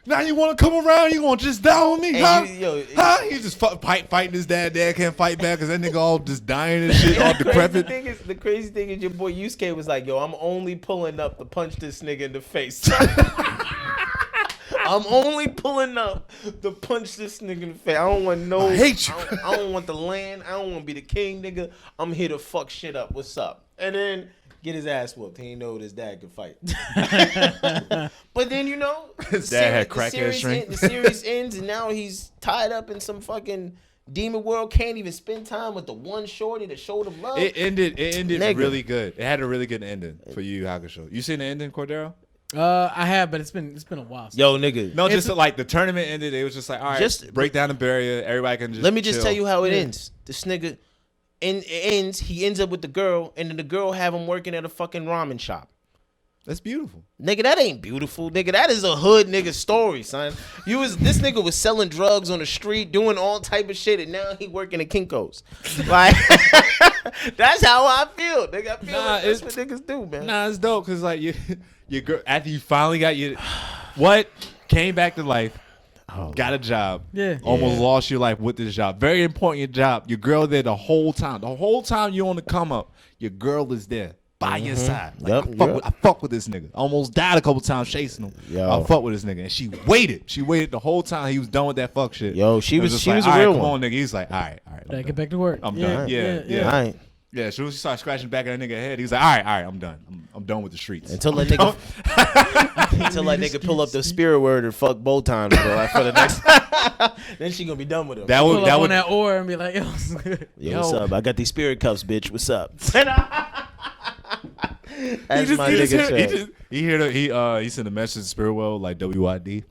Now you want to come around? You want to just down on me? Huh? He just fighting his dad. Dad can't fight back because that nigga all just dying and shit, all decrepit. The crazy thing is your boy Yusuke was like, yo, I'm only pulling up to punch this nigga in the face. I'm only pulling up to punch this nigga in the face. I don't want no. I hate you. I don't want the land. I don't want to be the king, nigga. I'm here to fuck shit up. What's up? And then get his ass whooped. He ain't know his dad could fight. But then, you know, his dad had crackhead strength. The series ends, and now he's tied up in some fucking demon world. Can't even spend time with the one shorty that showed him love. It ended really good. It had a really good ending for Yu Hakusho. You seen the ending, Cordero? I have, but it's been a while. Yo, nigga. No, just like the tournament ended. It was just like, all right, just break down the barrier. Everybody can just. Let me just chill. tell you how it ends. This nigga, he ends up with the girl, and then the girl have him working at a fucking ramen shop. That's beautiful. Nigga, that ain't beautiful. Nigga, that is a hood nigga story, son. This nigga was selling drugs on the street, doing all type of shit, and now he working at Kinko's. Like, that's how I feel. Nigga, I feel like that's what niggas do, man. Nah, it's dope because like your girl, after you finally got came back to life, got a job, almost lost your life with this job. Very important job. Your girl there the whole time. The whole time you on the come up, your girl is there. By your side. Like, I fuck with this nigga. I almost died a couple times chasing him. I fuck with this nigga. And she waited. She waited the whole time he was done with that fuck shit. Yo, she was like, a real come one. on, nigga. He's like, all right. Get back to work. I'm done. Yeah. Yeah, as soon as she started scratching back at that nigga head, he was like, all right, I'm done. I'm done with the streets. Until that nigga pull up the spirit word and fuck both times, bro. Like, for the next then she gonna be done with him. That would on that oar and be like, yo, what's up? I got these spirit cuffs, bitch. What's up? That's my nigga. He sent a message to Spirit World like WID.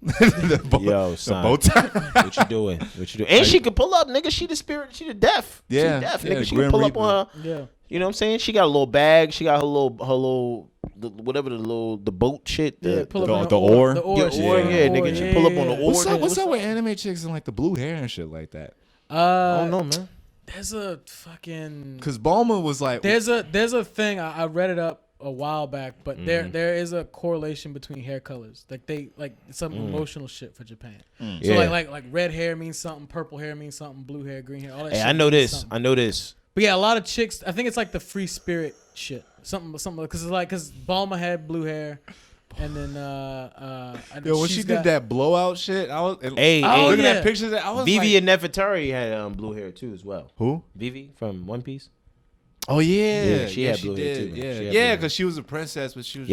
Yo, son. What you doing? And she could pull up, nigga. She the spirit. She the deaf. Yeah. She deaf, nigga. She can pull up on her. Yeah. You know what I'm saying? She got a little bag. She got her little whatever the boat shit. The oar. The oar, yeah. Nigga, you pull up on the oar. What's up with anime chicks and like the blue hair and shit like that? I don't know, man. There's a fucking. Because Bulma was like. There's a thing I read it up a while back, but there is a correlation between hair colors. Like they some emotional shit for Japan. So like red hair means something, purple hair means something, blue hair, green hair, all that. Hey, shit I know this. But yeah, a lot of chicks. I think it's like the free spirit shit. Something because Bulma had blue hair, and then when she did that blowout shit, I was looking at pictures. I was Vivi and Nefertari had blue hair too as well. Who? Vivi from One Piece. Oh yeah, she had blue hair too. Yeah, because she was a princess, but she was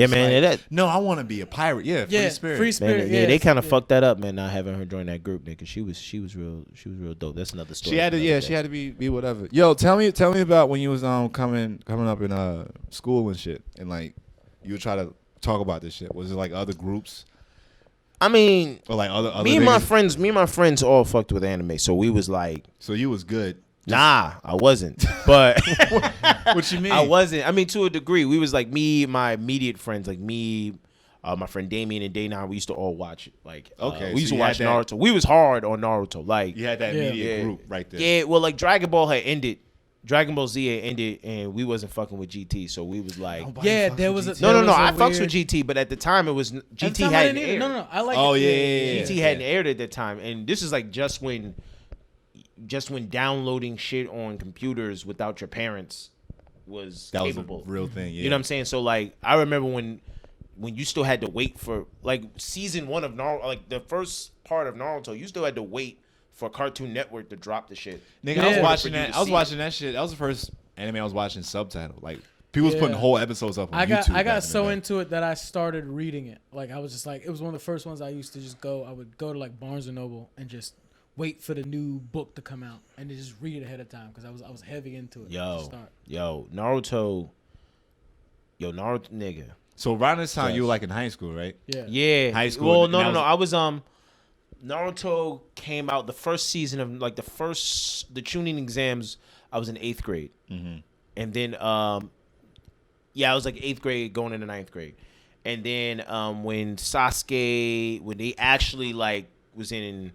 no, I want to be a pirate. Yeah, free spirit. Man, they kind of fucked that up, man. Not having her join that group, nigga. She was real dope. That's another story. She had to be whatever. Yo, tell me about when you was coming up in school and shit, and like you would try to talk about this shit. Was it like other groups? I mean, or like other me and my friends all fucked with anime, so we was like, so you was good. Nah, I wasn't. But what you mean? I wasn't. I mean, to a degree, we was like me, my immediate friends, like me, my friend Damien and Gaynor. We used to all watch it. Like, we used to watch Naruto. We was hard on Naruto. Like, you had that immediate group right there. Yeah, well, like Dragon Ball had ended. Dragon Ball Z had ended, and we wasn't fucking with GT, so we was like, there was a no. I fucks with GT, but at the time it was GT hadn't aired. No, I like. Oh yeah. GT hadn't aired at that time, and this is like just when downloading shit on computers without your parents was capable. Was a real thing. Yeah. You know what I'm saying? So like, I remember when you still had to wait for like season 1 of Naruto, like the first part of Naruto, you still had to wait for Cartoon Network to drop the shit. Nigga, I was watching that. I was watching that shit. That was the first anime I was watching subtitled. Like people was putting whole episodes up on YouTube. I got so into it that I started reading it. Like I was just like, it was one of the first ones I used to just go. I would go to like Barnes and Noble and just wait for the new book to come out and to just read it ahead of time because I was heavy into it. Naruto, nigga. So around this time you were like in high school, right? Yeah. High school. Well, no. I was Naruto came out the first season of like the tuning exams. I was in 8th grade, and then I was like 8th grade going into 9th grade, and then when they actually like was in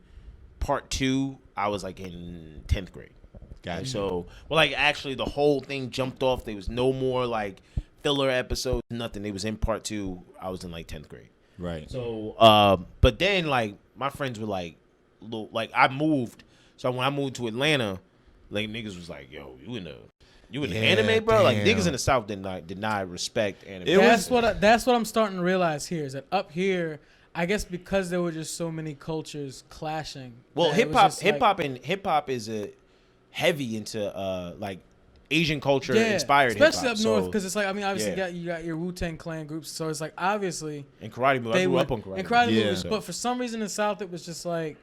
part 2, I was like in 10th grade. Gotcha. And so, well, like actually the whole thing jumped off. There was no more like filler episodes, nothing. They was in part 2. I was in like 10th grade. Right. So, but then like my friends were like I moved. So when I moved to Atlanta, like niggas was like, yo, you in the anime, bro? Damn. Like niggas in the South did not respect anime. That's what I'm starting to realize here is that up here, I guess because there were just so many cultures clashing. Well, hip hop is a heavy into like Asian culture inspired, especially hip-hop, up north, because it's like, I mean, obviously you got your Wu-Tang Clan groups, so it's like obviously and karate movies. I grew up on karate. And karate movies, but for some reason in the South it was just like,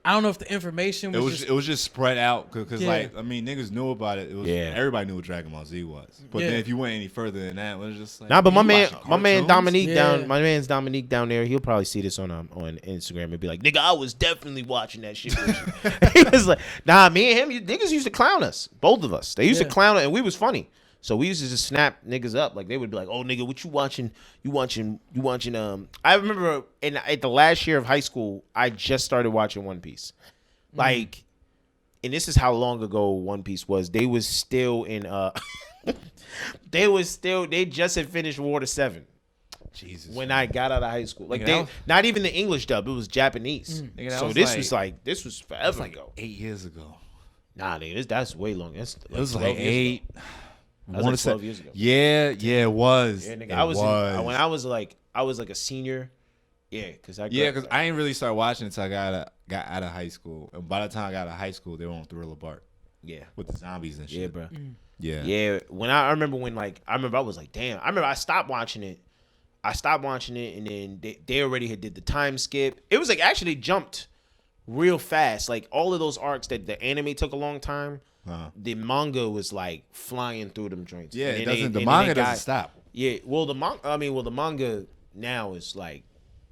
I don't know if the information was it was just spread out because like I mean niggas knew about it. It was everybody knew what Dragon Ball Z was. But then if you went any further than that, it was just like but my man Dominique down there, he'll probably see this on Instagram and be like, nigga, I was definitely watching that shit with you. He was like, nah, me and him, niggas used to clown us, both of us. They used to clown us, and we was funny. So we used to just snap niggas up. Like they would be like, "Oh nigga, what you watching? You watching I remember at the last year of high school, I just started watching One Piece. Like, and this is how long ago One Piece was. They was still in they just had finished Water 7. Jesus. When I got out of high school. Like not even the English dub, it was Japanese. So this was forever ago. 8 years ago. Nah, nigga, that's way long. It was like 8. That was like 12 years ago. Yeah, it was. Yeah, nigga, when I was like a senior. Yeah, because I ain't really started watching until I got out of high school. And by the time I got out of high school, they were on Thriller Bark. Yeah, with the zombies and shit. Yeah, bro. Yeah. When I remember I was like, damn. I remember I stopped watching it, and then they already had did the time skip. It was like actually jumped real fast. Like all of those arcs that the anime took a long time. The manga was like flying through them joints. Yeah, the manga doesn't stop. Yeah, well the manga now is like,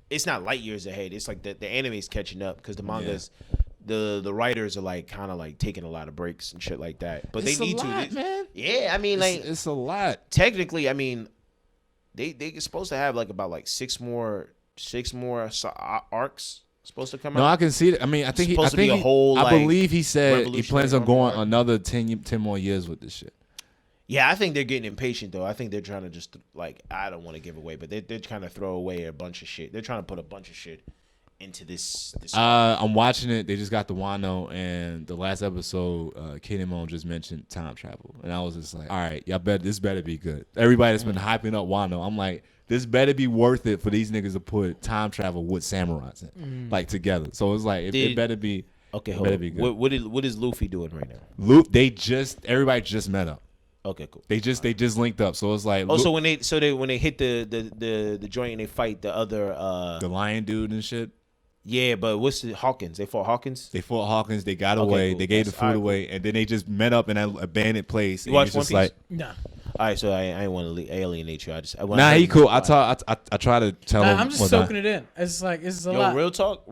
it's not light years ahead. It's like the anime's catching up because the mangas, the writers are like kind of like taking a lot of breaks and shit like that. But it's they need a lot, to, man. Yeah, I mean, like it's a lot. Technically, I mean, they supposed to have like about six more arcs supposed to come out. No, I can see it. I mean, I think I believe he said he plans on going another 10 more years with this shit. Yeah, I think they're getting impatient though. I think they're trying to just I don't want to give away, but they're trying to throw away a bunch of shit. They're trying to put a bunch of shit into this. I'm watching it. They just got the Wano, and the last episode, Kid Mon just mentioned time travel, and I was just like, all right, this better be good. Everybody that's been hyping up Wano, I'm like, this better be worth it for these niggas to put time travel with samurais in, together. So it's like it better be. Okay, hold on. Be good. What is Luffy doing right now? Everybody just met up. Okay, cool. They just linked up, so it's like. Oh, so when they hit the joint and they fight the other the lion dude and shit. Yeah, but what's the Hawkins? They fought Hawkins. They got away. Cool. They gave the food away, and then they just met up in an abandoned place. You watch One Piece? Nah. All right, so I ain't want to alienate you. He cool. I try to tell him. I'm just soaking it in. It's like it's a lot. Real talk.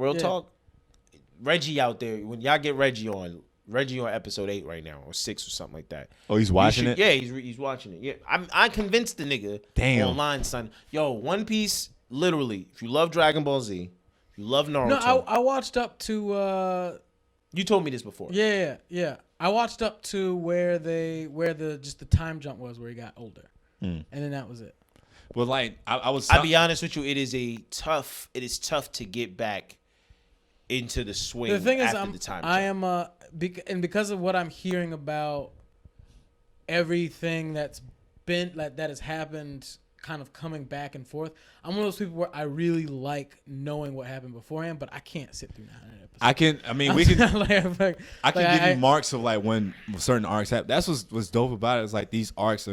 Reggie out there, when y'all get Reggie on episode 8 right now or 6 or something like that. Oh, he's watching it. Yeah, he's watching it. Yeah, I convinced the nigga. Damn. Online, son. Yo, One Piece. Literally, if you love Dragon Ball Z, if you love Naruto. No, I watched up to. You told me this before. Yeah. I watched up to where the time jump was, where he got older, and then that was it. Well, like I'll be honest with you, it is tough to get back into the swing. The thing is, and because of what I'm hearing about everything that's been that has happened, kind of coming back and forth. I'm one of those people where I really like knowing what happened beforehand, but I can't sit through 900 episodes. I can give you marks of like when certain arcs happen. That's what's dope about it. Is like these arcs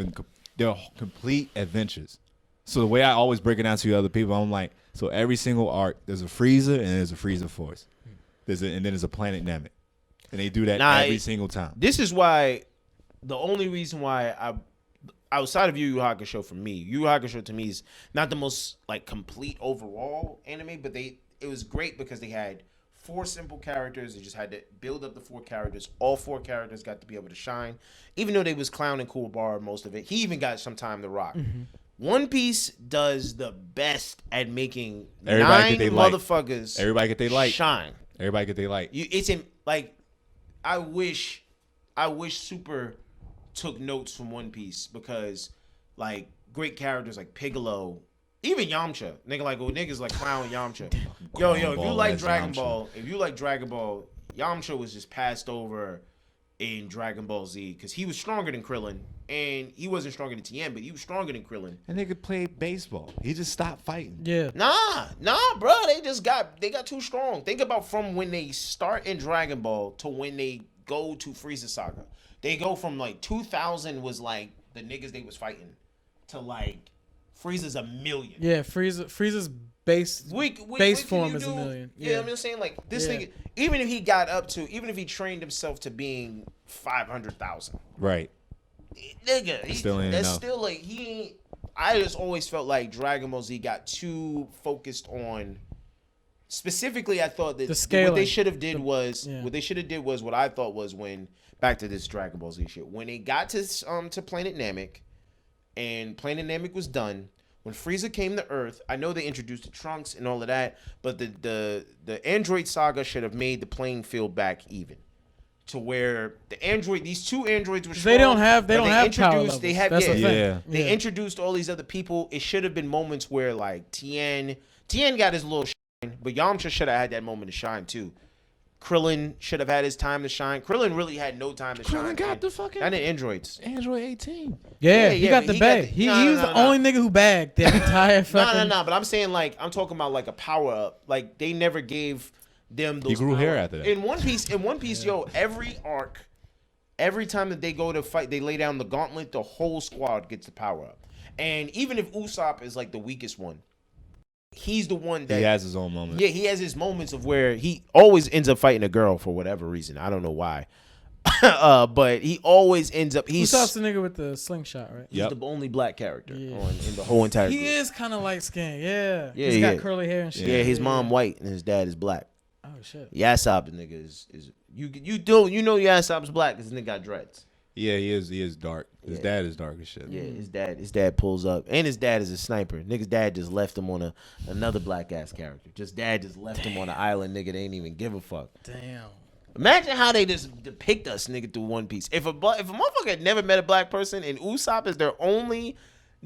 they're complete adventures. So the way I always break it down to other people, I'm like, so every single arc, there's a Frieza and there's a Frieza Force. And then there's a Planet Namek. And they do that every single time. This is why, the only reason why outside of Yu Yu Hakusho for me, Yu Yu Hakusho to me is not the most like complete overall anime, but it was great because they had 4 simple characters. They just had to build up the 4 characters. All 4 characters got to be able to shine. Even though they was Clown and Kuwabara most of it, he even got some time to rock. Mm-hmm. One Piece does the best at making everybody 9 motherfuckers everybody get they light shine. Everybody get they light. I wish Super took notes from One Piece because like great characters like Piccolo, even Yamcha, niggas like Clown and Yamcha. Yo, if you like Dragon Ball, Yamcha was just passed over in Dragon Ball Z because he was stronger than Krillin, and he wasn't stronger than Tien, but he was stronger than Krillin. And they could play baseball. He just stopped fighting. Yeah. Nah, bro. They got too strong. Think about from when they start in Dragon Ball to when they go to Frieza Saga. They go from like 2000 was like the niggas they was fighting to like Frieza's a million. Yeah, Frieza's base form is a million. Yeah, I'm just saying like this nigga, even if he trained himself to being 500,000. Right. Nigga, still like he ain't. I just always felt like Dragon Ball Z got too focused on. Specifically, I thought that what they should have did was what I thought was when back to this Dragon Ball Z shit. When they got to Planet Namek, and Planet Namek was done. When Frieza came to Earth, I know they introduced the Trunks and all of that, but the Android saga should have made the playing field back even. To where these 2 androids were strong. They don't have power levels. They introduced all these other people. It should have been moments where like Tien got his little shine, but Yamcha should have had that moment to shine too. Krillin should have had his time to shine. Krillin really had no time to shine. Krillin got the fucking androids. Android 18. Yeah, he got the bag. He was the only nigga who bagged the entire fucking. No. But I'm saying like I'm talking about like a power up. Like they never gave them those. He grew hair after that. In One Piece, yo, every arc, every time that they go to fight, they lay down the gauntlet. The whole squad gets the power up. And even if Usopp is like the weakest one, he's the one that he has his own moments. Yeah, he has his moments of where he always ends up fighting a girl for whatever reason. I don't know why. But he always ends up. Usopp's the nigga with the slingshot, right? He's the only black character in the whole entire group. He is kind of light skinned, yeah. He's got curly hair and shit. Yeah, his mom white and his dad is black. Oh shit. Yasopp, the nigga is you know Yasopp's black because the nigga got dreads. Yeah, he is dark. His dad is dark as shit. Yeah, his dad pulls up, and his dad is a sniper. Nigga's dad just left him on another black ass character. Dad just left him on an island. Nigga, they ain't even give a fuck. Damn. Imagine how they just depict us, nigga, through One Piece. If a motherfucker had never met a black person and Usopp is their only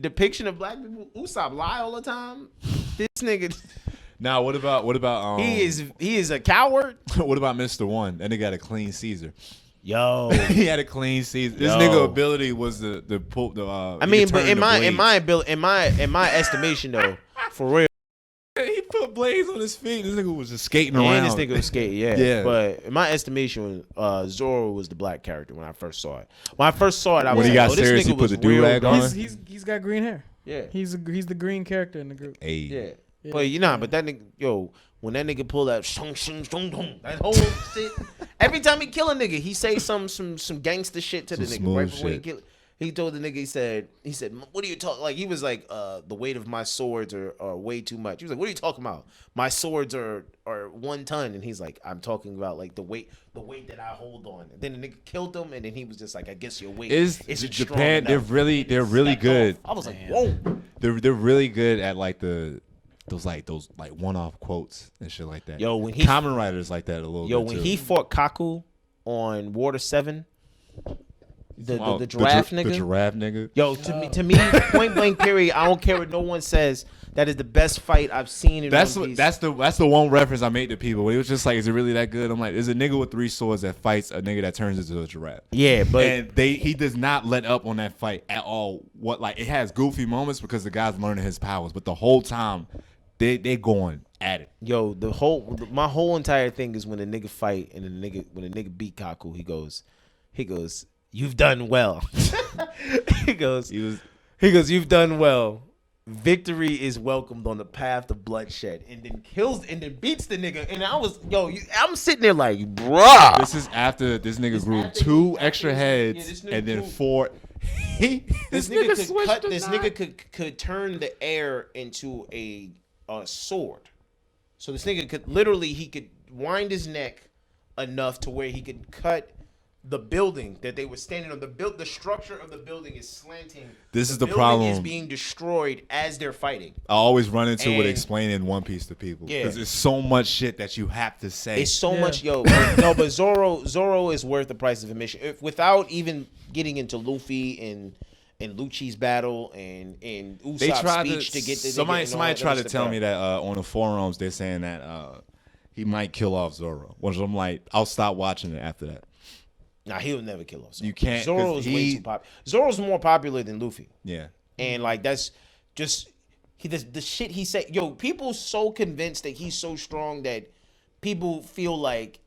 depiction of black people, Usopp lie all the time. This nigga. Now, what about he is a coward. What about Mr. One? That nigga had a clean Caesar. Yo, he had a clean Caesar. This nigga ability was the I mean, but in my estimation though, for real. He put blades on his feet. This nigga was just skating around. And this nigga was skating, yeah. But in my estimation, Zoro was the black character when I first saw it. When I first saw it, I was like, got serious, he put the do-rag on. He's got green hair. Yeah. He's the green character in the group. Hey. Yeah. But that nigga, when that nigga pulled that that whole shit, every time he kill a nigga, he say some gangster shit to the nigga right before he kill it. He told the nigga, he said, what are you talking? Like, he was like, the weight of my swords are way too much. He was like, what are you talking about? My swords are 1 ton. And he's like, I'm talking about like the weight that I hold on. And then the nigga killed him, and then he was just like, I guess your weight is Japan. They're really good. I was like, whoa. They're really good at like those one-off quotes and shit like that. Yo, when Kamen Riders like that a little bit. Yo, when he fought Kaku on Water 7. The giraffe nigga. The giraffe nigga. Yo, to me, point blank period. I don't care what no one says. That is the best fight I've seen in One Piece. That's the one reference I made to people. It was just like, is it really that good? I'm like, there's a nigga with 3 swords that fights a nigga that turns into a giraffe. Yeah, but he does not let up on that fight at all. It has goofy moments because the guy's learning his powers, but the whole time they going at it. Yo, my whole entire thing is when a nigga fight and when a nigga beat Kaku, he goes, you've done well. he goes, you've done well. Victory is welcomed on the path of bloodshed, and then beats the nigga. And I was, I'm sitting there like, bruh. This is after this nigga grew 2 extra heads, and then 4. This nigga could turn the air into a sword. So this nigga could wind his neck enough to where he could cut the building that they were standing on. The structure of the building is slanting. This is the problem. Is being destroyed as they're fighting. I always run into with explaining One Piece to people because there's so much shit that you have to say. It's so much, but Zoro is worth the price of admission. Without even getting into Luffy and Lucci's battle and Usopp's speech to get the somebody tried to tell me that on the forums they're saying that he might kill off Zoro. Which I'm like, I'll stop watching it after that. Nah, he'll never kill off Zoro. You can't. Zoro's way too popular. Zoro's more popular than Luffy. Yeah. And like that's just the shit he said. Yo, people so convinced that he's so strong that people feel like,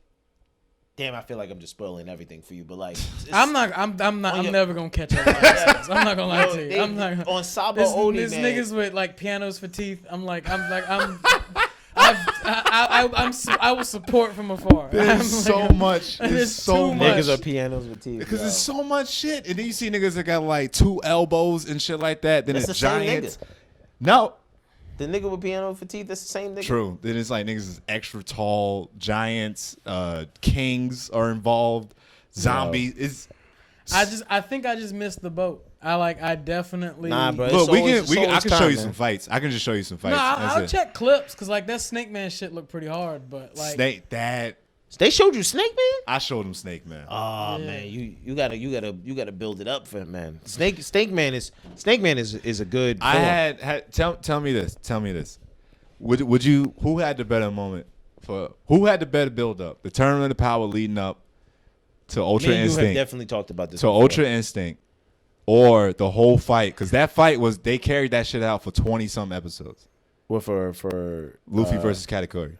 damn, I feel like I'm just spoiling everything for you. But like, I'm never gonna catch up. I'm not gonna lie to you. I'm not on Sabo Oni, there's man. Niggas with like pianos for teeth. I will support from afar. There's so much. There's so much. Niggas are pianos with teeth. Because there's so much shit. And then you see niggas that got like 2 elbows and shit like that. Then that's it's the giants. same nigga. No. The nigga with piano for teeth, that's the same nigga. True. Then it's like niggas is extra tall, giants, kings are involved, zombies. I think I just missed the boat. I definitely. Nah, bro. Look, I can show you some fights. I can just show you some fights. No, I'll check clips because like that Snake Man shit looked pretty hard, but like they showed you Snake Man. I showed him Snake Man. Oh yeah. Man, you gotta build it up for him, man. Snake Man is a good. I had tell me this. Would you? Who had the better moment who had the better build up? The Tournament of Power leading up to Ultra Instinct. You have definitely talked about this. To before. Ultra Instinct. Or the whole fight, because that fight they carried that shit out for 20-some episodes. What for Luffy versus Katakuri.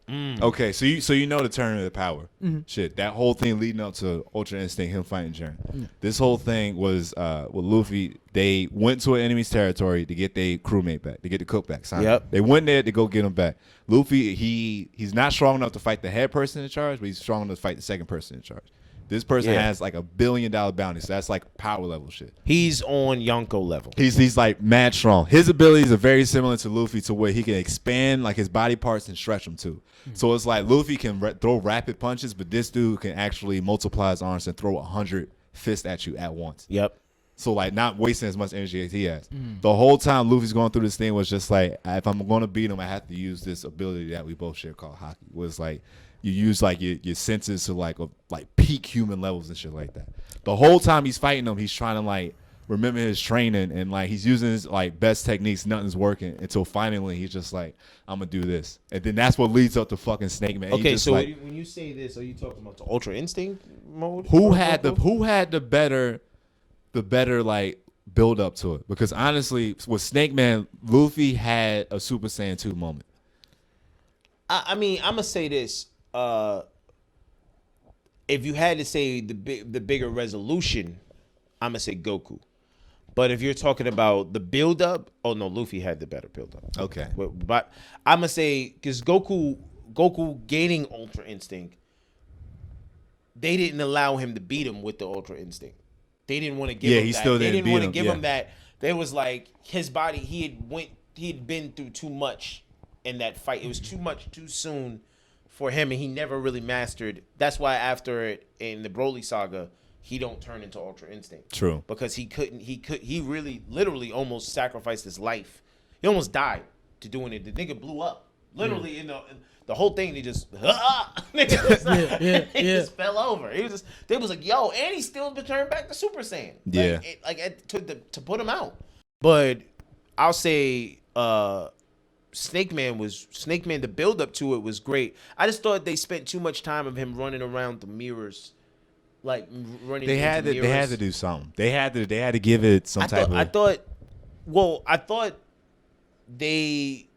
Okay, so you know the Tournament of Power. Mm-hmm. Shit, that whole thing leading up to Ultra Instinct, him fighting Jiren. Mm-hmm. This whole thing was with Luffy. They went to an enemy's territory to get their crewmate back, to get the cook back. Yep. They went there to go get him back. Luffy, he's not strong enough to fight the head person in charge, but he's strong enough to fight the second person in charge. This person has like $1 billion bounty, so that's like power level shit. He's on Yonko level. He's like mad strong. His abilities are very similar to Luffy, to where he can expand like his body parts and stretch them too. So it's like Luffy can throw rapid punches, but this dude can actually multiply his arms and throw 100 fist at you at once. Yep. So like not wasting as much energy as he has. The whole time Luffy's going through this thing was just like, if I'm going to beat him, I have to use this ability that we both share called Haki. Was like you use like your senses to like peak human levels and shit like that. The whole time he's fighting him, he's trying to like remember his training and like he's using his like best techniques. Nothing's working until finally he's just like, I'm gonna do this, and then that's what leads up to fucking Snake Man. Okay, so like, when you say this, are you talking about the Ultra Instinct mode? Who had the better like build up to it? Because honestly, with Snake Man, Luffy had a Super Saiyan 2 moment. I mean, I'm gonna say this. If you had to say the bigger resolution, I'm gonna say Goku. But if you're talking about the build up, oh no, Luffy had the better build up. Okay. But I'm gonna say because Goku gaining Ultra Instinct, they didn't allow him to beat him with the Ultra Instinct. They didn't want to give him that. Still they didn't want to give him that. They was like his body. He had been through too much in that fight. It was too much too soon for him, and he never really mastered. That's why after it in the Broly saga, he don't turn into Ultra Instinct. True. Because he really literally almost sacrificed his life. He almost died to doing it. The nigga blew up. Literally in the whole thing, he just just fell over. They was like, yo, and he still returned back to Super Saiyan. Yeah. To put him out. But I'll say Snake Man, the build up to it was great. I just thought they spent too much time of him running around the mirrors. Like running. They had to do something. They had to give it some type of. I thought they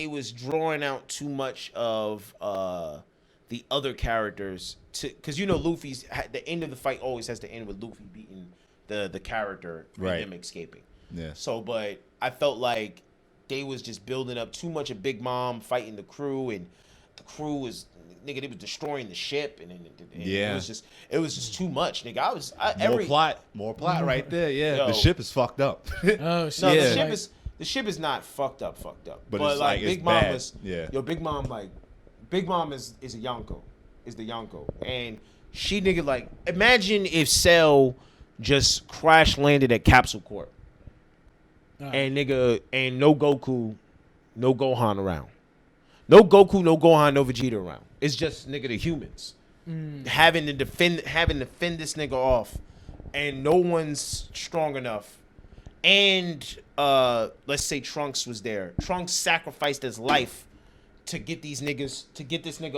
was drawing out too much of the other characters because Luffy's the end of the fight always has to end with Luffy beating the character and him escaping. Yeah. So, but I felt like they was just building up too much of Big Mom fighting the crew, and the crew was. Nigga, they was destroying the ship, and it was just too much, nigga. More plot right there. Yeah, Yo. The ship is fucked up. Oh shit! No, the ship is not fucked up. But it's like Big it's Mom bad. is Big Mom is a Yonko, is the Yonko, and she nigga like imagine if Cell just crash landed at Capsule Corp, and nigga and no Goku, no Gohan around. No Goku, no Gohan, no Vegeta around. It's just nigga the humans having to fend this nigga off, and no one's strong enough. And let's say Trunks was there. Trunks sacrificed his life to get this nigga.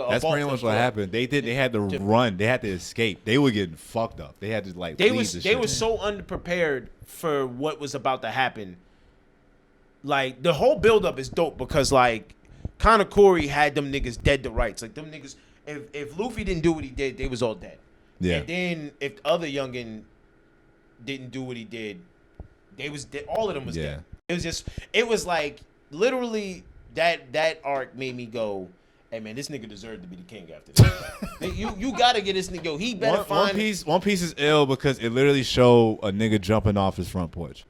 That's pretty much what happened. They had to run. They had to escape. They were getting fucked up. They had to like. They were so underprepared for what was about to happen. Like the whole buildup is dope because like. Kanekuri had them niggas dead to rights. Like them niggas, if Luffy didn't do what he did, they was all dead. Yeah. And then if the other youngin didn't do what he did, they was dead. All of them was dead. It was like literally that arc made me go, hey man, this nigga deserved to be the king after this. you gotta get this nigga. Yo, he better find One Piece is ill because it literally showed a nigga jumping off his front porch.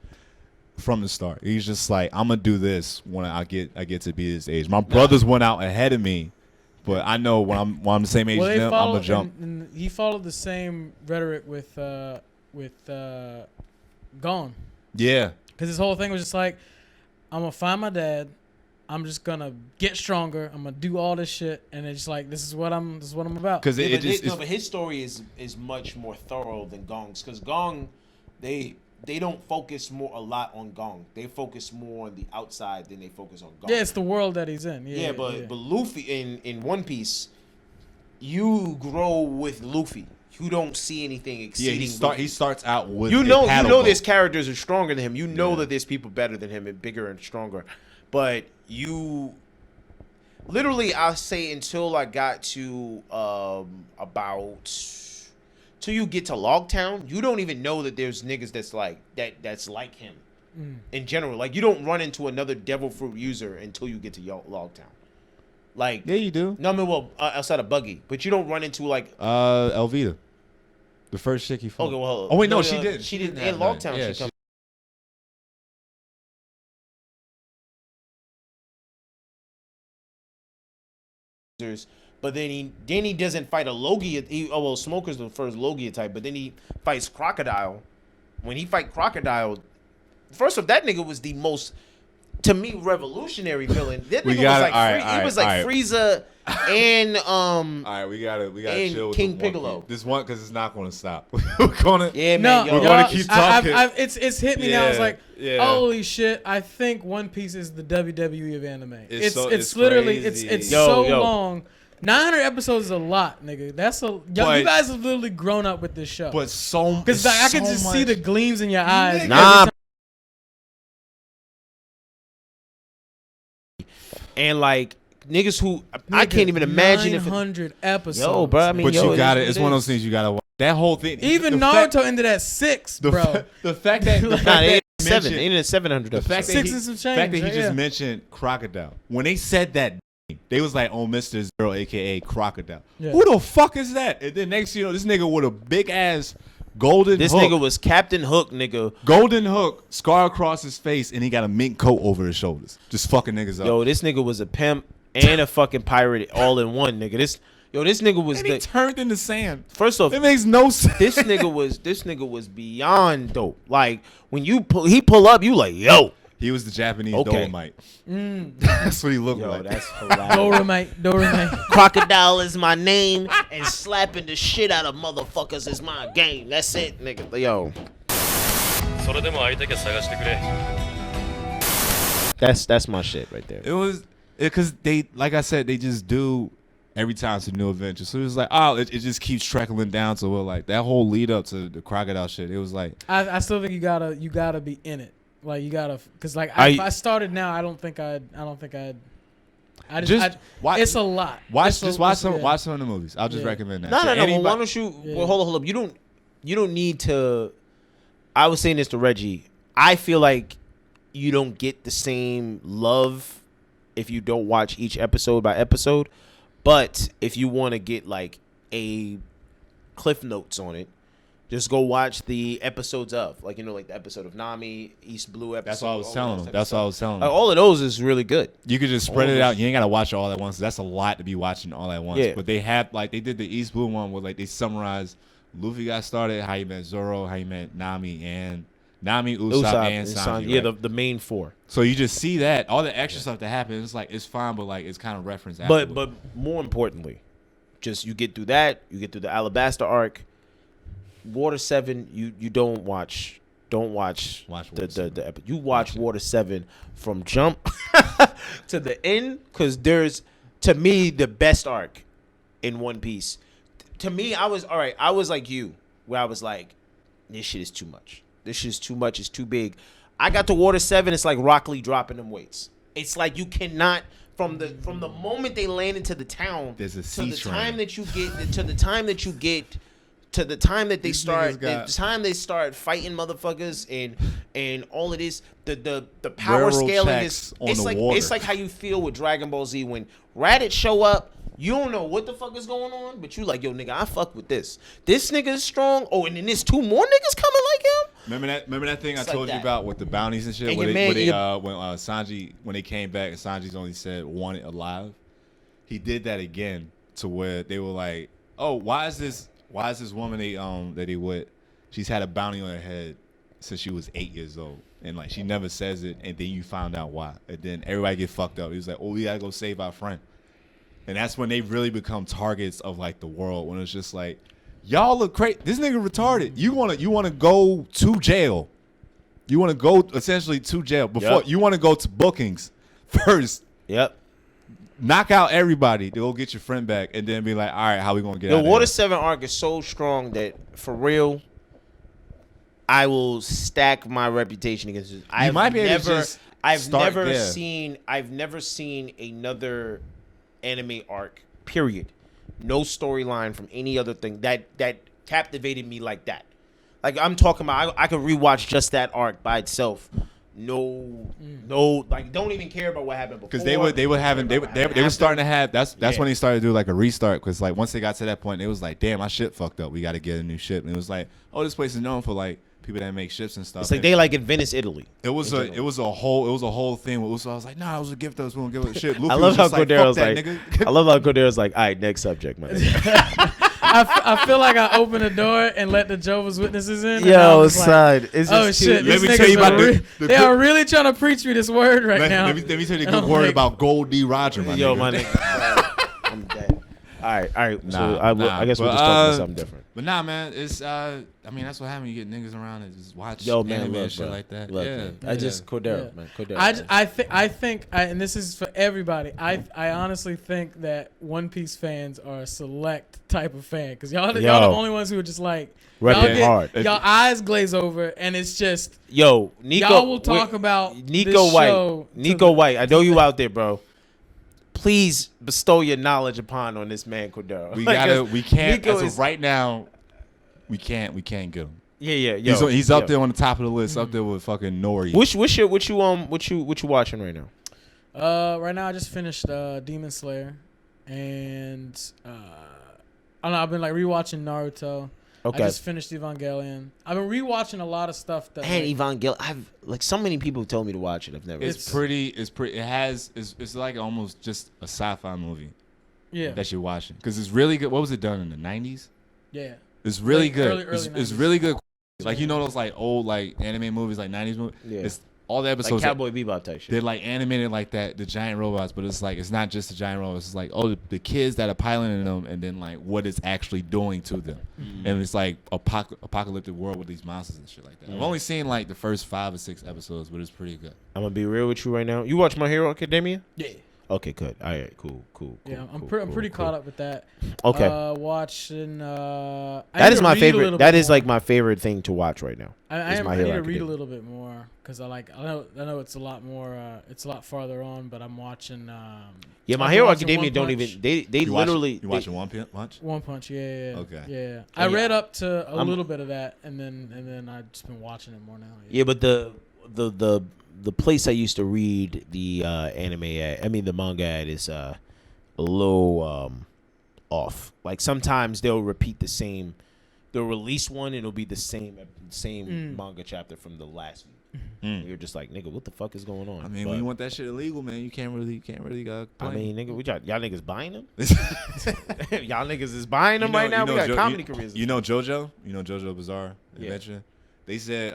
From the start, he's just like, I'm gonna do this when I get to be this age. My brothers went out ahead of me, but I know when I'm the same age as them, I'm gonna jump. And he followed the same rhetoric with Gone. Yeah, because his whole thing was just like, I'm gonna find my dad. I'm just gonna get stronger. I'm gonna do all this shit, and it's like this is what I'm about. Because but his story is much more thorough than Gong's. Because Gong, they don't focus a lot on Gong. They focus more on the outside than they focus on Gong. Yeah, it's the world that he's in. But Luffy in One Piece, you grow with Luffy. You don't see anything exceeding. He starts out with there's characters are stronger than him. You know that there's people better than him and bigger and stronger. But you literally, I'll say until I got to till you get to Logtown, you don't even know that there's niggas that's like him. In general. Like you don't run into another devil fruit user until you get to Logtown. Like yeah, you do. No, I mean outside of Buggy, but you don't run into like Elvita, the first chick he fought. Okay, well, oh wait, no, she did. She did in Logtown. Yeah, she But then he doesn't fight a Logia. Smoker's the first Logia type, but then he fights Crocodile. When he fight Crocodile, first off, that nigga was the most, to me, revolutionary villain. That nigga was like Frieza and all right, we gotta chill with King Piccolo. This one because it's not gonna stop. We're gonna we're gonna keep talking. It's hit me now. It's like holy shit. I think One Piece is the WWE of anime. It's literally crazy. it's so long. 900 episodes is a lot, nigga. You guys have literally grown up with this show. But so because I can just see the gleams in your eyes. Nah. And like niggas who I can't even imagine 900 episodes. Yo, bro. I mean, but you got it. It's one of those things you gotta watch. That whole thing. Even Naruto ended at 6, bro. The fact that they ended at 700. The fact that 6 and some change. The fact that he just mentioned Crocodile. When they said that, they was like, "Oh, Mr. Zero, aka Crocodile." Yeah. Who the fuck is that? And then next, this nigga with a big ass golden. This hook. Nigga was Captain Hook, nigga. Golden hook, scar across his face, and he got a mink coat over his shoulders, just fucking niggas up. Yo, this nigga was a pimp and a fucking pirate all in one, nigga. This nigga was. And he turned into sand. First off, it makes no sense. This nigga was beyond dope. Like when he pull up, you like, yo. He was the Japanese Dolomite. That's what he looked like. That's hilarious. Dolomite. Crocodile is my name, and slapping the shit out of motherfuckers is my game. That's it, nigga. Yo. That's my shit right there. It was because they, like I said, they just do every time it's a new adventure. So it was like, it just keeps trickling down to like that whole lead up to the Crocodile shit. It was like I still think you gotta be in it. Like you gotta, cause like if I started now, I don't think I'd. It's a lot. Watch some of the movies. I'll just recommend that. No. Well, why don't you? Yeah. Well, hold up. You don't need to. I was saying this to Reggie. I feel like you don't get the same love if you don't watch each episode by episode. But if you want to get like a cliff notes on it, just go watch the episodes of, like the episode of Nami, East Blue episode. That's what I was telling them. All of those is really good. You could just spread it out. You ain't gotta watch it all at once. That's a lot to be watching all at once. Yeah. But they have they did the East Blue one where they summarized Luffy got started, how he met Zoro, how he met Nami, Usopp, and Sanji. Yeah, the main 4. So you just see that all the extra stuff that happens. It's it's fine, but it's kind of referenced. Afterward. But more importantly, just you get through that. You get through the Alabasta arc. Water 7, you don't watch the episode. You watch Water 7 from jump to the end, because there's, to me, the best arc in One Piece. To me, I was like you, where I was like, this shit is too much. It's too big. I got to Water 7, it's like Rock Lee dropping them weights. It's like you cannot, from the moment they land into the town, there's a sea to the time that you get to the time that they start fighting motherfuckers and all of this, the power scaling is it's like how you feel with Dragon Ball Z when Raditz show up. You don't know what the fuck is going on, but you like, yo, nigga, I fuck with this. This nigga is strong. Oh, and then there's 2 more niggas coming like him. Remember that thing I told you about with the bounties and shit? And when Sanji, when they came back and Sanji's only said wanted alive, he did that again to where they were like, oh, why is this woman that he with? She's had a bounty on her head since she was 8 years old, and she never says it, and then you found out why, and then everybody get fucked up. He was like, oh, we gotta go save our friend, and that's when they really become targets of the world. When it's just like, y'all look crazy. This nigga retarded. You wanna go to jail. You wanna go essentially to jail before you wanna go to bookings first. Yep. Knock out everybody to go get your friend back, and then be like, all right, how we gonna get out of here? The Water 7 arc is so strong that, for real, I will stack my reputation against it. I've never seen another anime arc, period. No storyline from any other thing that captivated me like that. Like I'm talking about, I could rewatch just that arc by itself. No, don't even care about what happened before. Because they were starting to have that's when they started to do a restart. Because once they got to that point, it was like, damn, my shit fucked up. We got to get a new ship. And it was like, oh, this place is known for people that make ships and stuff. It's like they like in Venice, Italy. It was a whole thing. So I was like, nah, it was a gift us. We don't give a shit. Luffy I love how Cordero's like, I love how Cordero's like, all right, next subject, man. I feel like I opened the door and let the Jehovah's Witnesses in. Yo, son. It's oh, shit. Let me tell you about they are really trying to preach me this word right now. Let me tell you the good word about Gold D. Roger, my Yo, nigga. my nigga. I'm dead. All right. So I guess we'll just talk about something different. But nah, man, it's I mean that's what happens. You get niggas around and just watch anime and shit like that. Look, yeah, man. I just Cordero, man. Cordero. I think, and this is for everybody. I honestly think that One Piece fans are a select type of fan because y'all the only ones who are just like y'all eyes glaze over and it's just Nico. Y'all will talk about Nico White. Nico White. I know you out there, bro. Please bestow your knowledge on this man Cordero. We can't as of right now. We can't get him. Yeah. He's up there on the top of the list, up there with fucking Nori. What you watching right now? Right now I just finished Demon Slayer, and I don't know. I've been like rewatching Naruto. Okay. I just finished Evangelion. I've been rewatching a lot of stuff that. And Evangelion, I've so many people told me to watch it. I've never. It's pretty. It's like almost just a sci-fi movie. Yeah. That you're watching because it's really good. What was it done in the 90s? Yeah. It's really good. Early it's really good. Like you know those like old like anime movies like 90s movies. Yeah. It's all the episodes. Like Cowboy Bebop type shit. They're like animated like that, the giant robots, but it's like it's not just the giant robots. It's like the kids that are piloting them, and then like what it's actually doing to them, and it's like apocalyptic world with these monsters and shit like that. I've only seen like the first 5 or 6 episodes, but it's pretty good. I'm gonna be real with you right now. You watch My Hero Academia? Yeah. Okay, good. All right, cool. Yeah, I'm pretty caught up with that. Okay. Watching. That is my favorite. That is like my favorite thing to watch right now. I need to read a little bit more because I know it's a lot more. It's a lot farther on, but I'm watching. My Hero Academia don't even. They literally. You watching One Punch? One Punch, yeah. Okay. Yeah, I read up to a little bit of that, and then I've just been watching it more now. Yeah, but the place I used to read the anime at, the manga at, is a little off. Like sometimes they'll repeat the same. They'll release one and it'll be the same manga chapter from the last week. You're just like, nigga, what the fuck is going on? I mean, when you want that shit illegal, man, you can't really play. I mean, nigga, y'all niggas buying them? Y'all niggas is buying them right now? We got comedy careers. You know JoJo? You know JoJo Bizarre Adventure? They said,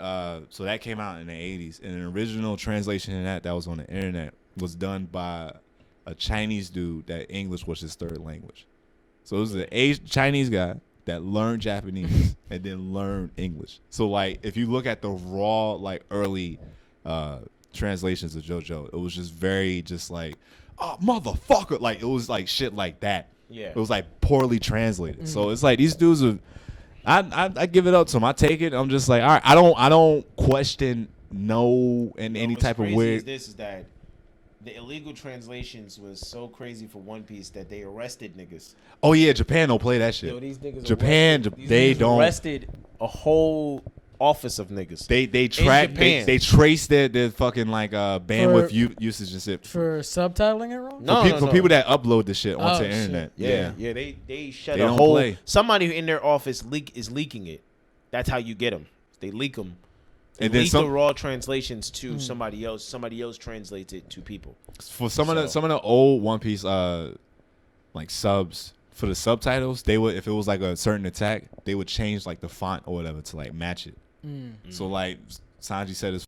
so that came out in the 80s, and an original translation in that was on the internet was done by a Chinese dude that English was his third language. So it was an Chinese guy that learned Japanese and then learned English. So, like, if you look at the raw, like, early translations of JoJo, it was just very just like, oh, motherfucker. Like, it was like shit like that. Yeah. It was, like, poorly translated. So it's like these dudes are... I give it up to him. I take it. I'm just like, all right. I don't question any type of weird. This is that the illegal translations was so crazy for One Piece that they arrested niggas. Oh yeah, Japan don't play that shit. Yo, these niggas they don't arrested a whole office of niggas. They trace their fucking like bandwidth usage and shit for subtitling it wrong. For people that upload the shit onto the internet. Yeah. They shut a whole. Somebody in their office is leaking it. That's how you get them. They leak them. And then leak the raw translations to somebody else. Somebody else translates it to people. For some of the old One Piece like subs. For the subtitles, they would, if it was like a certain attack, they would change like the font or whatever to like match it. So like Sanji said his,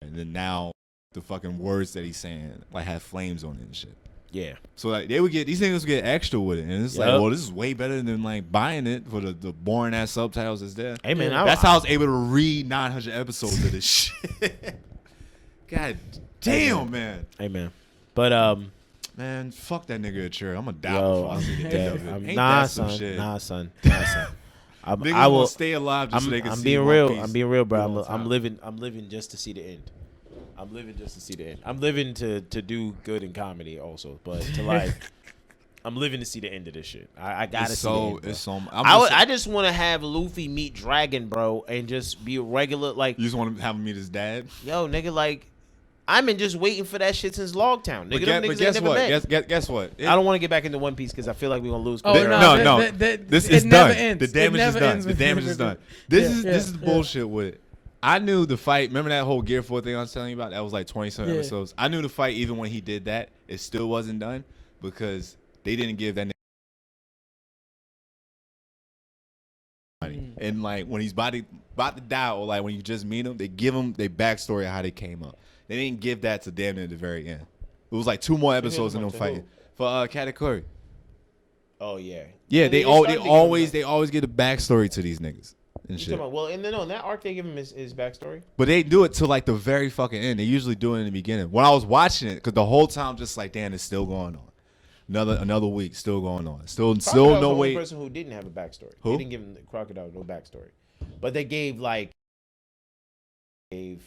and then now the fucking words that he's saying like have flames on it and shit. Yeah. So like these niggas would get extra with it, and it's like, well, this is way better than like buying it for the boring ass subtitles that's there. Hey man, that's how I was able to read 900 episodes of this shit. God damn, man. Hey man, but man, fuck that nigga at church. I'm gonna die before I see the end of it. Ain't nah, that some son. shit? Nah, son. I will stay alive just so they can see being One real. Piece. I'm being real, bro. I'm living just to see the end. I'm living just to see the end. I'm living to do good in comedy also, but to like, I'm living to see the end of this shit. I gotta see the end. I just want to have Luffy meet Dragon, bro, and just be a regular like. You just want to have him meet his dad? Yo, nigga, like. I've been just waiting for that shit since Logtown. Nigga, but guess what? Guess what? I don't want to get back into One Piece because I feel like we're gonna lose. No. This is done. Ends. The damage is done. The damage is done. This is the bullshit with it. I knew the fight. Remember that whole Gear 4 thing I was telling you about? That was like 27 episodes. I knew the fight even when he did that. It still wasn't done because they didn't give that nigga money. And like when he's about to die or like when you just meet him, they give him their backstory of how they came up. They didn't give that to damn near at the very end. It was like 2 more episodes in them fighting for Katakuri. Oh yeah. Yeah, they always get a backstory to these niggas and shit. Well, in that arc they give him his backstory. But they do it to like the very fucking end. They usually do it in the beginning. When I was watching it, because the whole time I'm just like, damn, it's still going on. Another week, still going on. Still no way. The person who didn't have a backstory. Who? They didn't give him the Crocodile no backstory, but they gave Lucci a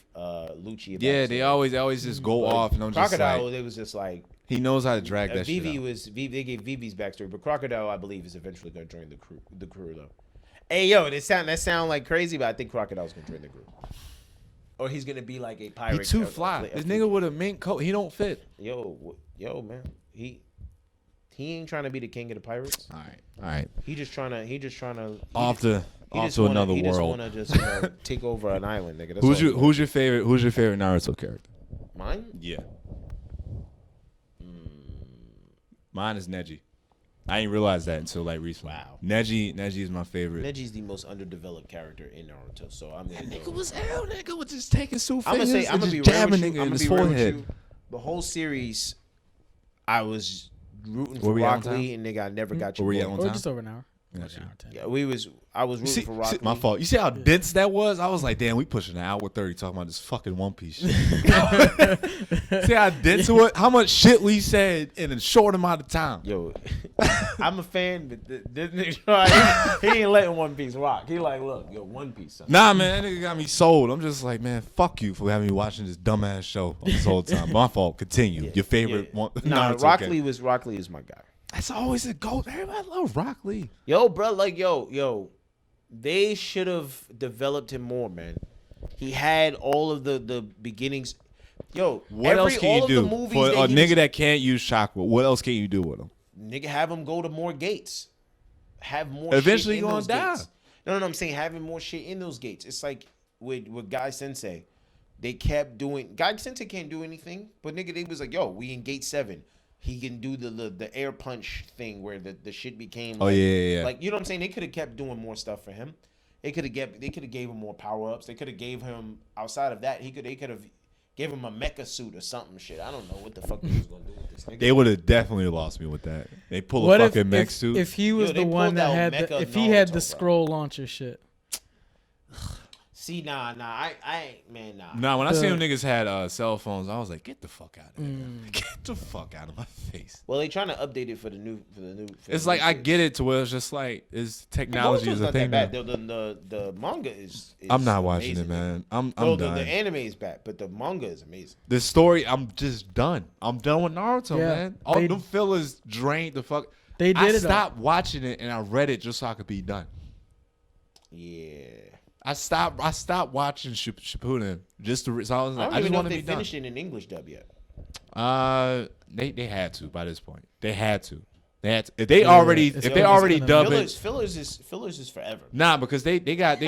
backstory. Yeah, they always just go off, and I'm just Crocodile, like, it was just like he knows how to drag that shit out. They gave Vivi's backstory, but Crocodile, I believe, is eventually going to join the crew though. Hey yo, that sound like crazy, but I think Crocodile's going to join the crew. Or he's going to be like a pirate. He too fly. This nigga with a mink coat, he don't fit. Yo, man, he ain't trying to be the king of the pirates. All right. He just trying to Off to another world. He just want to just take over an island, nigga. That's who's your favorite Naruto character? Mine? Yeah. Mine is Neji. I didn't realize that until like recently. Wow. Neji is my favorite. Neji's the most underdeveloped character in Naruto, so I'm gonna nigga was hell. Nigga was just taking fingers I'm gonna be jabbing real with you. nigga in his forehead. The whole series, I was rooting for Rock Lee, and nigga, I never got you. Or just over an hour. Yeah, I was rooting for Rock Lee. My fault. You see how dense that was? I was like, damn, we pushing an hour 30 talking about this fucking One Piece shit. See how dense it was? How much shit we said in a short amount of time. Yo, I'm a fan, but this nigga, he ain't letting One Piece rock. He like, look, yo, One Piece. Son. Nah, man, that nigga got me sold. I'm just like, man, fuck you for having me watching this dumbass show this whole time. My fault. Continue. Yeah, your favorite one? Nah, Rock Lee is my guy. That's always a goat. Everybody love Rock Lee. Yo, bro, like, yo, they should have developed him more, man. He had all of the beginnings. Yo, what else can you do for a nigga that can't use chakra? What else can you do with him? Nigga, have him go to more gates. Have more. Eventually, shit in gonna those die. Gates. No, I'm saying having more shit in those gates. It's like with Guy Sensei, they kept doing. Guy Sensei can't do anything, but nigga, they was like, yo, we in gate 7. He can do the air punch thing where the shit became. Like, yeah. Like, you know what I'm saying? They could have kept doing more stuff for him. They could have gave him more power ups. They could have gave him outside of that. They could have gave him a mecha suit or something. Shit, I don't know what the fuck they was gonna do with this nigga. They would have definitely lost me with that. They pull a fucking mech suit. If he was the one that had if he had the scroll launcher shit. See, nah, I ain't, man, nah. Nah, when I seen them niggas had cell phones, I was like, get the fuck out of here. Get the fuck out of my face. Well, they trying to update it for the new. It's like, I get it to where it's just like, technology is a thing. Not that bad. The manga is I'm not watching it, man. I'm done. The anime is bad, but the manga is amazing. The story, I'm just done. I'm done with Naruto, man. All them fillers drained the fuck. I stopped watching it and I read it just so I could be done. Yeah. I stopped watching Shippuden just to. So I was like, I don't even know if they done. finished it in English dub yet. They had to by this point. They had to. If they already dubbed it. Fillers is forever. Nah, because they got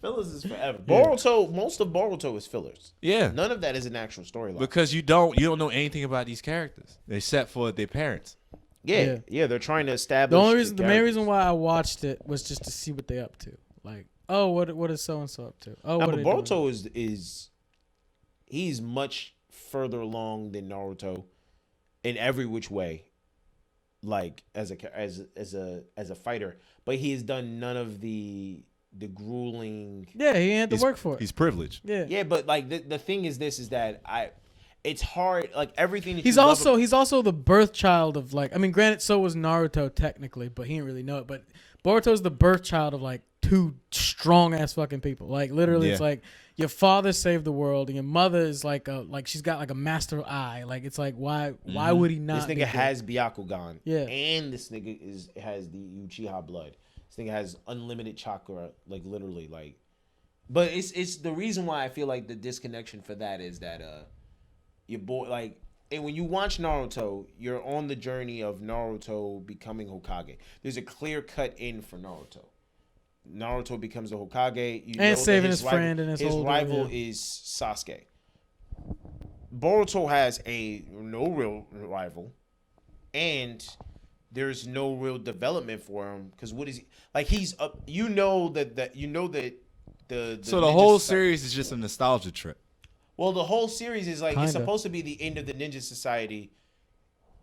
fillers is forever. Boruto, most of Boruto is fillers. Yeah. None of that is an actual storyline. Because you don't know anything about these characters. They set for their parents. Yeah, they're trying to establish. The main reason why I watched it was just to see what they up to. Like, oh, what is so and so up to? Oh, but Boruto is he's much further along than Naruto in every which way. Like as a fighter, but he has done none of the grueling. Yeah, he had to work for it. He's privileged. Yeah, but like the thing is that it's hard. Like everything. That he's also the birth child of like. I mean, granted, so was Naruto technically, but he didn't really know it. But Boruto's the birth child of like 2 strong ass fucking people. Like literally, It's like your father saved the world, and your mother is like she's got like a master eye. Like it's like why would he not? This nigga has Byakugan. Yeah, and this nigga has the Uchiha blood. This nigga has unlimited chakra. Like literally, like. But it's the reason why I feel like the disconnection for that is that your boy like. And when you watch Naruto, you're on the journey of Naruto becoming Hokage. There's a clear cut in for Naruto. Naruto becomes the Hokage. And saving his friend and his rival is Sasuke. Boruto has no real rival, and there's no real development for him because what is he like? He's up. The so the whole series is just a nostalgia trip. Well, the whole series is like it's supposed to be the end of the Ninja Society.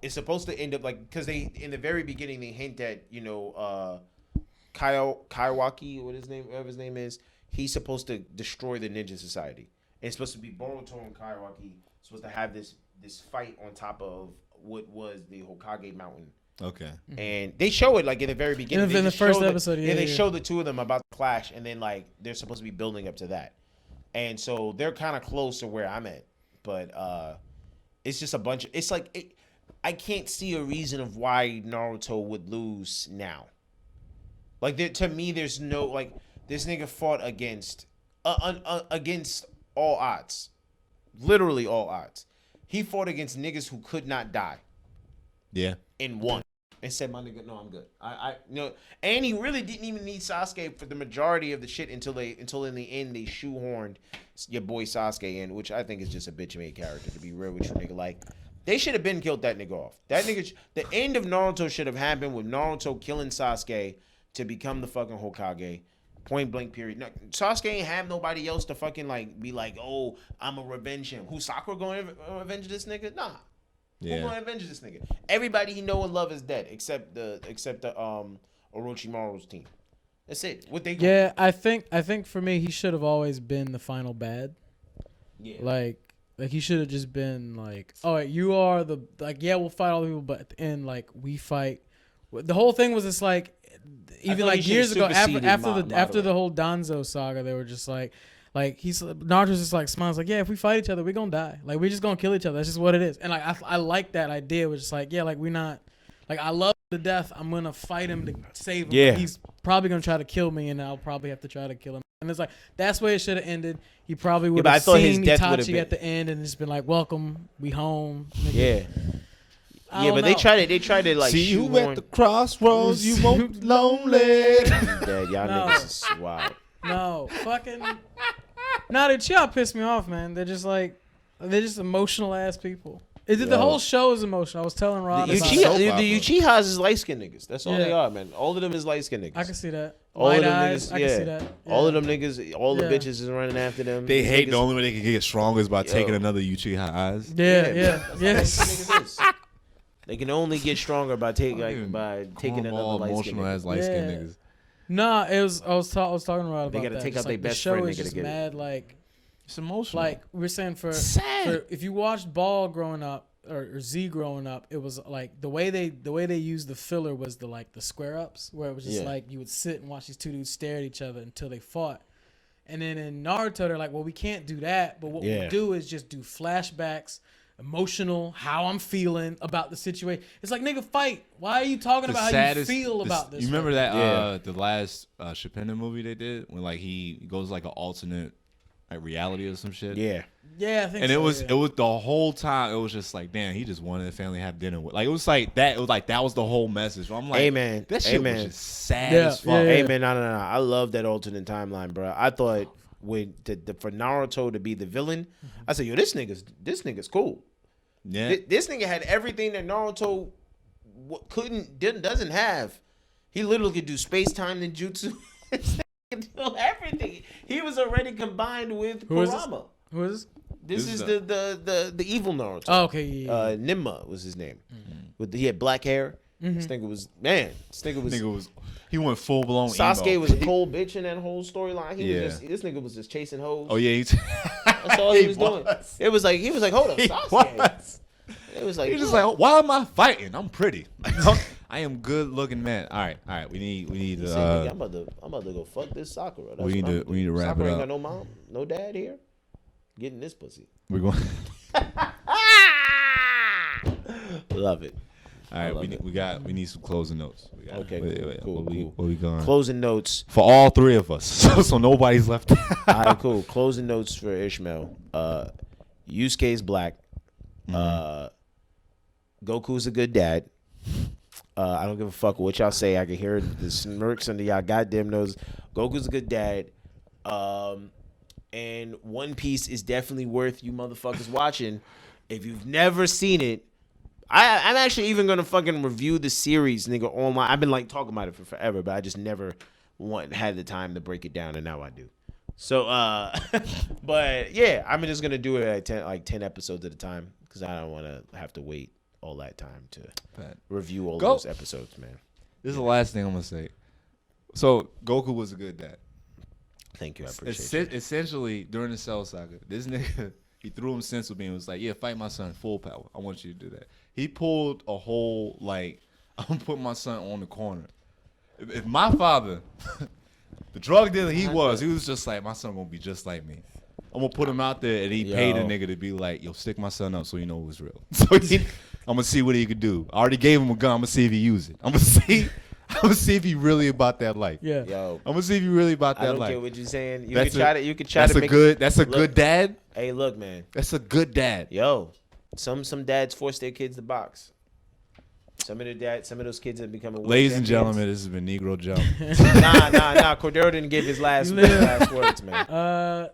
It's supposed to end up like because they in the very beginning they hint at Kaiwaki, whatever his name is. He's supposed to destroy the Ninja Society. And it's supposed to be Boruto and Kaiwaki supposed to have this fight on top of what was the Hokage Mountain. Okay. And they show it like in the very beginning. In the first episode, they show the two of them about to clash, and then like they're supposed to be building up to that. And so they're kind of close to where I'm at, but it's just a bunch of. It's like I can't see a reason of why Naruto would lose now. Like to me, there's no like this nigga fought against all odds, literally all odds. He fought against niggas who could not die. Yeah. And won. And said, my nigga, no, I'm good. And he really didn't even need Sasuke for the majority of the shit until in the end they shoehorned your boy Sasuke in, which I think is just a bitch made character, to be real with you, nigga. Like, they should have been killed that nigga off. That nigga, the end of Naruto should have happened with Naruto killing Sasuke to become the fucking Hokage. Point blank period. No, Sasuke ain't have nobody else to fucking like be like, oh, I'm gonna revenge him. Who Sakura going to revenge this nigga? Nah. Yeah. Who gonna avenge this nigga? Everybody he know and love is dead except the Orochimaru's team. That's it. What they Yeah, I think for me he should have always been the final bad. Yeah. Like he should have just been like, all right, you are the like we'll fight all the people, but at the end like we fight. The whole thing was just like even like years ago after the whole Danzo saga, they were just like Naruto's just like smiles like, yeah, if we fight each other, we're gonna die. Like we're just gonna kill each other. That's just what it is. And like I like that idea. It was just like, yeah, like we're not like I love him to death. I'm gonna fight him to save him. Yeah. He's probably gonna try to kill me, and I'll probably have to try to kill him. And it's like that's where it should have ended. He probably would have seen Itachi at the end and just been like, welcome, we home. Nigga. Yeah. Yeah, but they tried to like see you at the crossroads, you won't be lonely. Yeah, y'all niggas is wild. No, fucking. Y'all piss me off, man. They're just emotional ass people. The whole show is emotional. I was telling Rod the Uchihas is light skinned niggas. That's all they are, man. All of them is light skinned niggas. I can see that. All Light of them eyes, niggas, I can see that. Yeah. All of them niggas, all the bitches is running after them. They hate the only way they can get stronger is by taking another Uchiha eyes. Yes. They can only get stronger by taking another emotional ass light skinned niggas. Nah, I was talking about they gotta take out their best friend. The show is just mad like it's emotional. Like we were saying for if you watched Ball growing up or Z growing up, it was like the way they used the filler was the square ups where it was just like you would sit and watch these two dudes stare at each other until they fought. And then in Naruto they're like, well, we can't do that, but what we do is just do flashbacks. Emotional, how I'm feeling about the situation. It's like, nigga, fight. Why are you talking about how you feel about this? You remember that the last Shippuden movie they did when like he goes like an alternate like reality or some shit. Yeah, I think. And it was the whole time. It was just like, damn, he just wanted the family to have dinner with. Like it was like that. It was like that was the whole message. I'm like, amen. That shit was just sad as fuck. Amen. No. I love that alternate timeline, bro. I thought for Naruto to be the villain, I said, yo, this nigga's cool. Yeah, this nigga had everything that Naruto doesn't have. He literally could do space time ninjutsu. Do everything. He was already combined with Kurama. Who is this? This is the evil Naruto. Oh, okay. Yeah. Nimma was his name. Mm-hmm. He had black hair. Mm-hmm. This nigga was. He went full blown. Sasuke emo. was a cold bitch in that whole storyline. This nigga was just chasing hoes. Oh yeah, that's all he was doing. It was like he was like, hold up, Sasuke. It was like he's just like, why am I fighting? I'm pretty. I am good looking man. All right. We need. I'm about to go fuck this Sakura. We need to wrap Sakura it up. Ain't got no mom, no dad here. Getting this pussy. We're going. Love it. All right, we need some closing notes. Okay, cool. Where we going? Closing notes for all three of us, so nobody's left. All right, cool. Closing notes for Ishmael. Yusuke's black. Goku's a good dad. I don't give a fuck what y'all say. I can hear the smirks under y'all goddamn nose. Goku's a good dad. And One Piece is definitely worth you motherfuckers watching. If you've never seen it, I'm actually even gonna fucking review the series, nigga, online. I've been like talking about it for forever, but I just never had the time to break it down, and now I do. So, but yeah, I'm just gonna do it at 10 episodes at a time because I don't want to have to wait all that time to review all those episodes, man. This is the last thing I'm gonna say. So Goku was a good dad. Thank you, I appreciate it. Essentially, during the Cell Saga, this nigga he threw him sensu beam and was like, "Yeah, fight my son, full power. I want you to do that." He pulled a whole I'm gonna put my son on the corner. If my father, the drug dealer he was just like, my son gonna be just like me. I'm gonna put him out there, and he paid a nigga to be like, "Yo, stick my son up so you know it was real." So I'm gonna see what he could do. I already gave him a gun. I'm gonna see if he use it. I'm gonna see if he really about that life. Yeah. Yo, I'm gonna see if he really about that life. I don't care what you're saying. You could try to make That's a good dad. Hey, look, man. That's a good dad. Yo, some dads force their kids to box. Some of those kids have become. Ladies and gentlemen, this has been Negro Joe. Nah. Cordero didn't give his last words, man.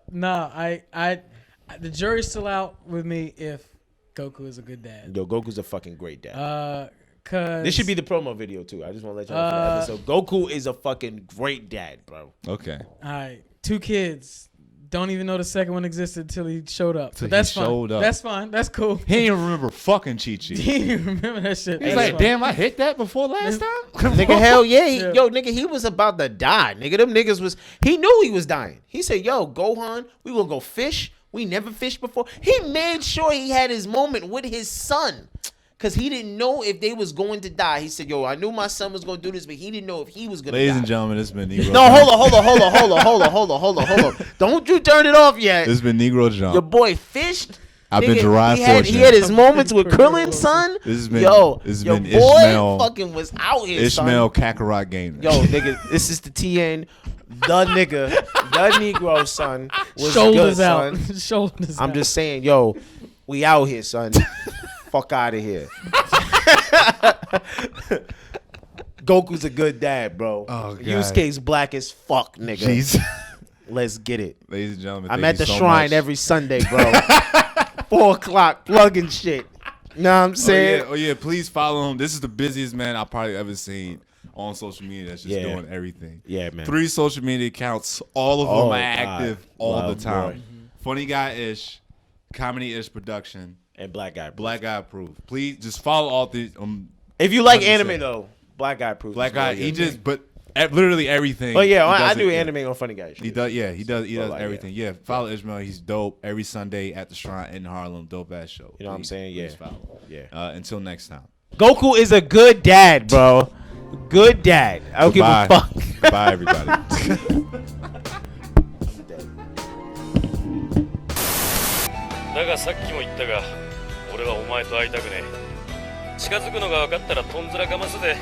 The jury's still out with me if Goku is a good dad. Yo, Goku's a fucking great dad. Cause this should be the promo video too. I just want to let y'all know for the episode. Goku is a fucking great dad, bro. Okay. All right, 2 kids. Don't even know the second one existed until he showed up. But that's fine. That's fine. That's cool. He didn't even remember fucking Chi-Chi. He didn't even remember that shit. He's like, damn, I hit that before last time? Nigga, hell yeah. Yo, nigga, he was about to die. Nigga, them niggas he knew he was dying. He said, yo, Gohan, we gonna go fish. We never fished before. He made sure he had his moment with his son. Because he didn't know if they was going to die. He said, yo, I knew my son was going to do this, but he didn't know if he was going to die. Ladies and gentlemen, this has been Negro. No, hold on. Don't you turn it off yet. This has been Negro John. Your boy fished. I've been Gerard Fortune. He had his moments with Krillin, son. This has been, your boy Ishmael, fucking was out here, Ishmael son. Kakarot Gaynor. Yo, nigga, this is the TN. The nigga, the Negro, son. Was Shoulders good, out. Son. Shoulders out. I'm just saying, yo, we out here, son. Fuck out of here. Goku's a good dad, bro. Oh, God. Yusuke's black as fuck, nigga. Jeez. Let's get it. Ladies and gentlemen, I'm at the shrine every Sunday, bro. 4 o'clock, plugging shit. Know what I'm saying? Oh, yeah. Please follow him. This is the busiest man I've probably ever seen on social media that's just doing everything. Yeah, man. 3 social media accounts. All of them are active all the time. Mm-hmm. Funny Guy-ish, Comedy-ish Production. And Black Guy Proof. Black Guy Proof. Please just follow all these. If you like anime, though, Black Guy Proof. Black Guy, literally everything. Oh, yeah, I do anime on Funny Guy. He does everything. Yeah, follow Ishmael. He's dope. Every Sunday at the Shrine in Harlem. Dope ass show. You know what I'm saying? Yeah. Follow. Yeah. Until next time. Goku is a good dad, bro. Good dad. I don't give a fuck. Goodbye, everybody. だがさっきも言ったが、俺はお前と会いたくねえ。近づくのが分かったらとんずらかますで。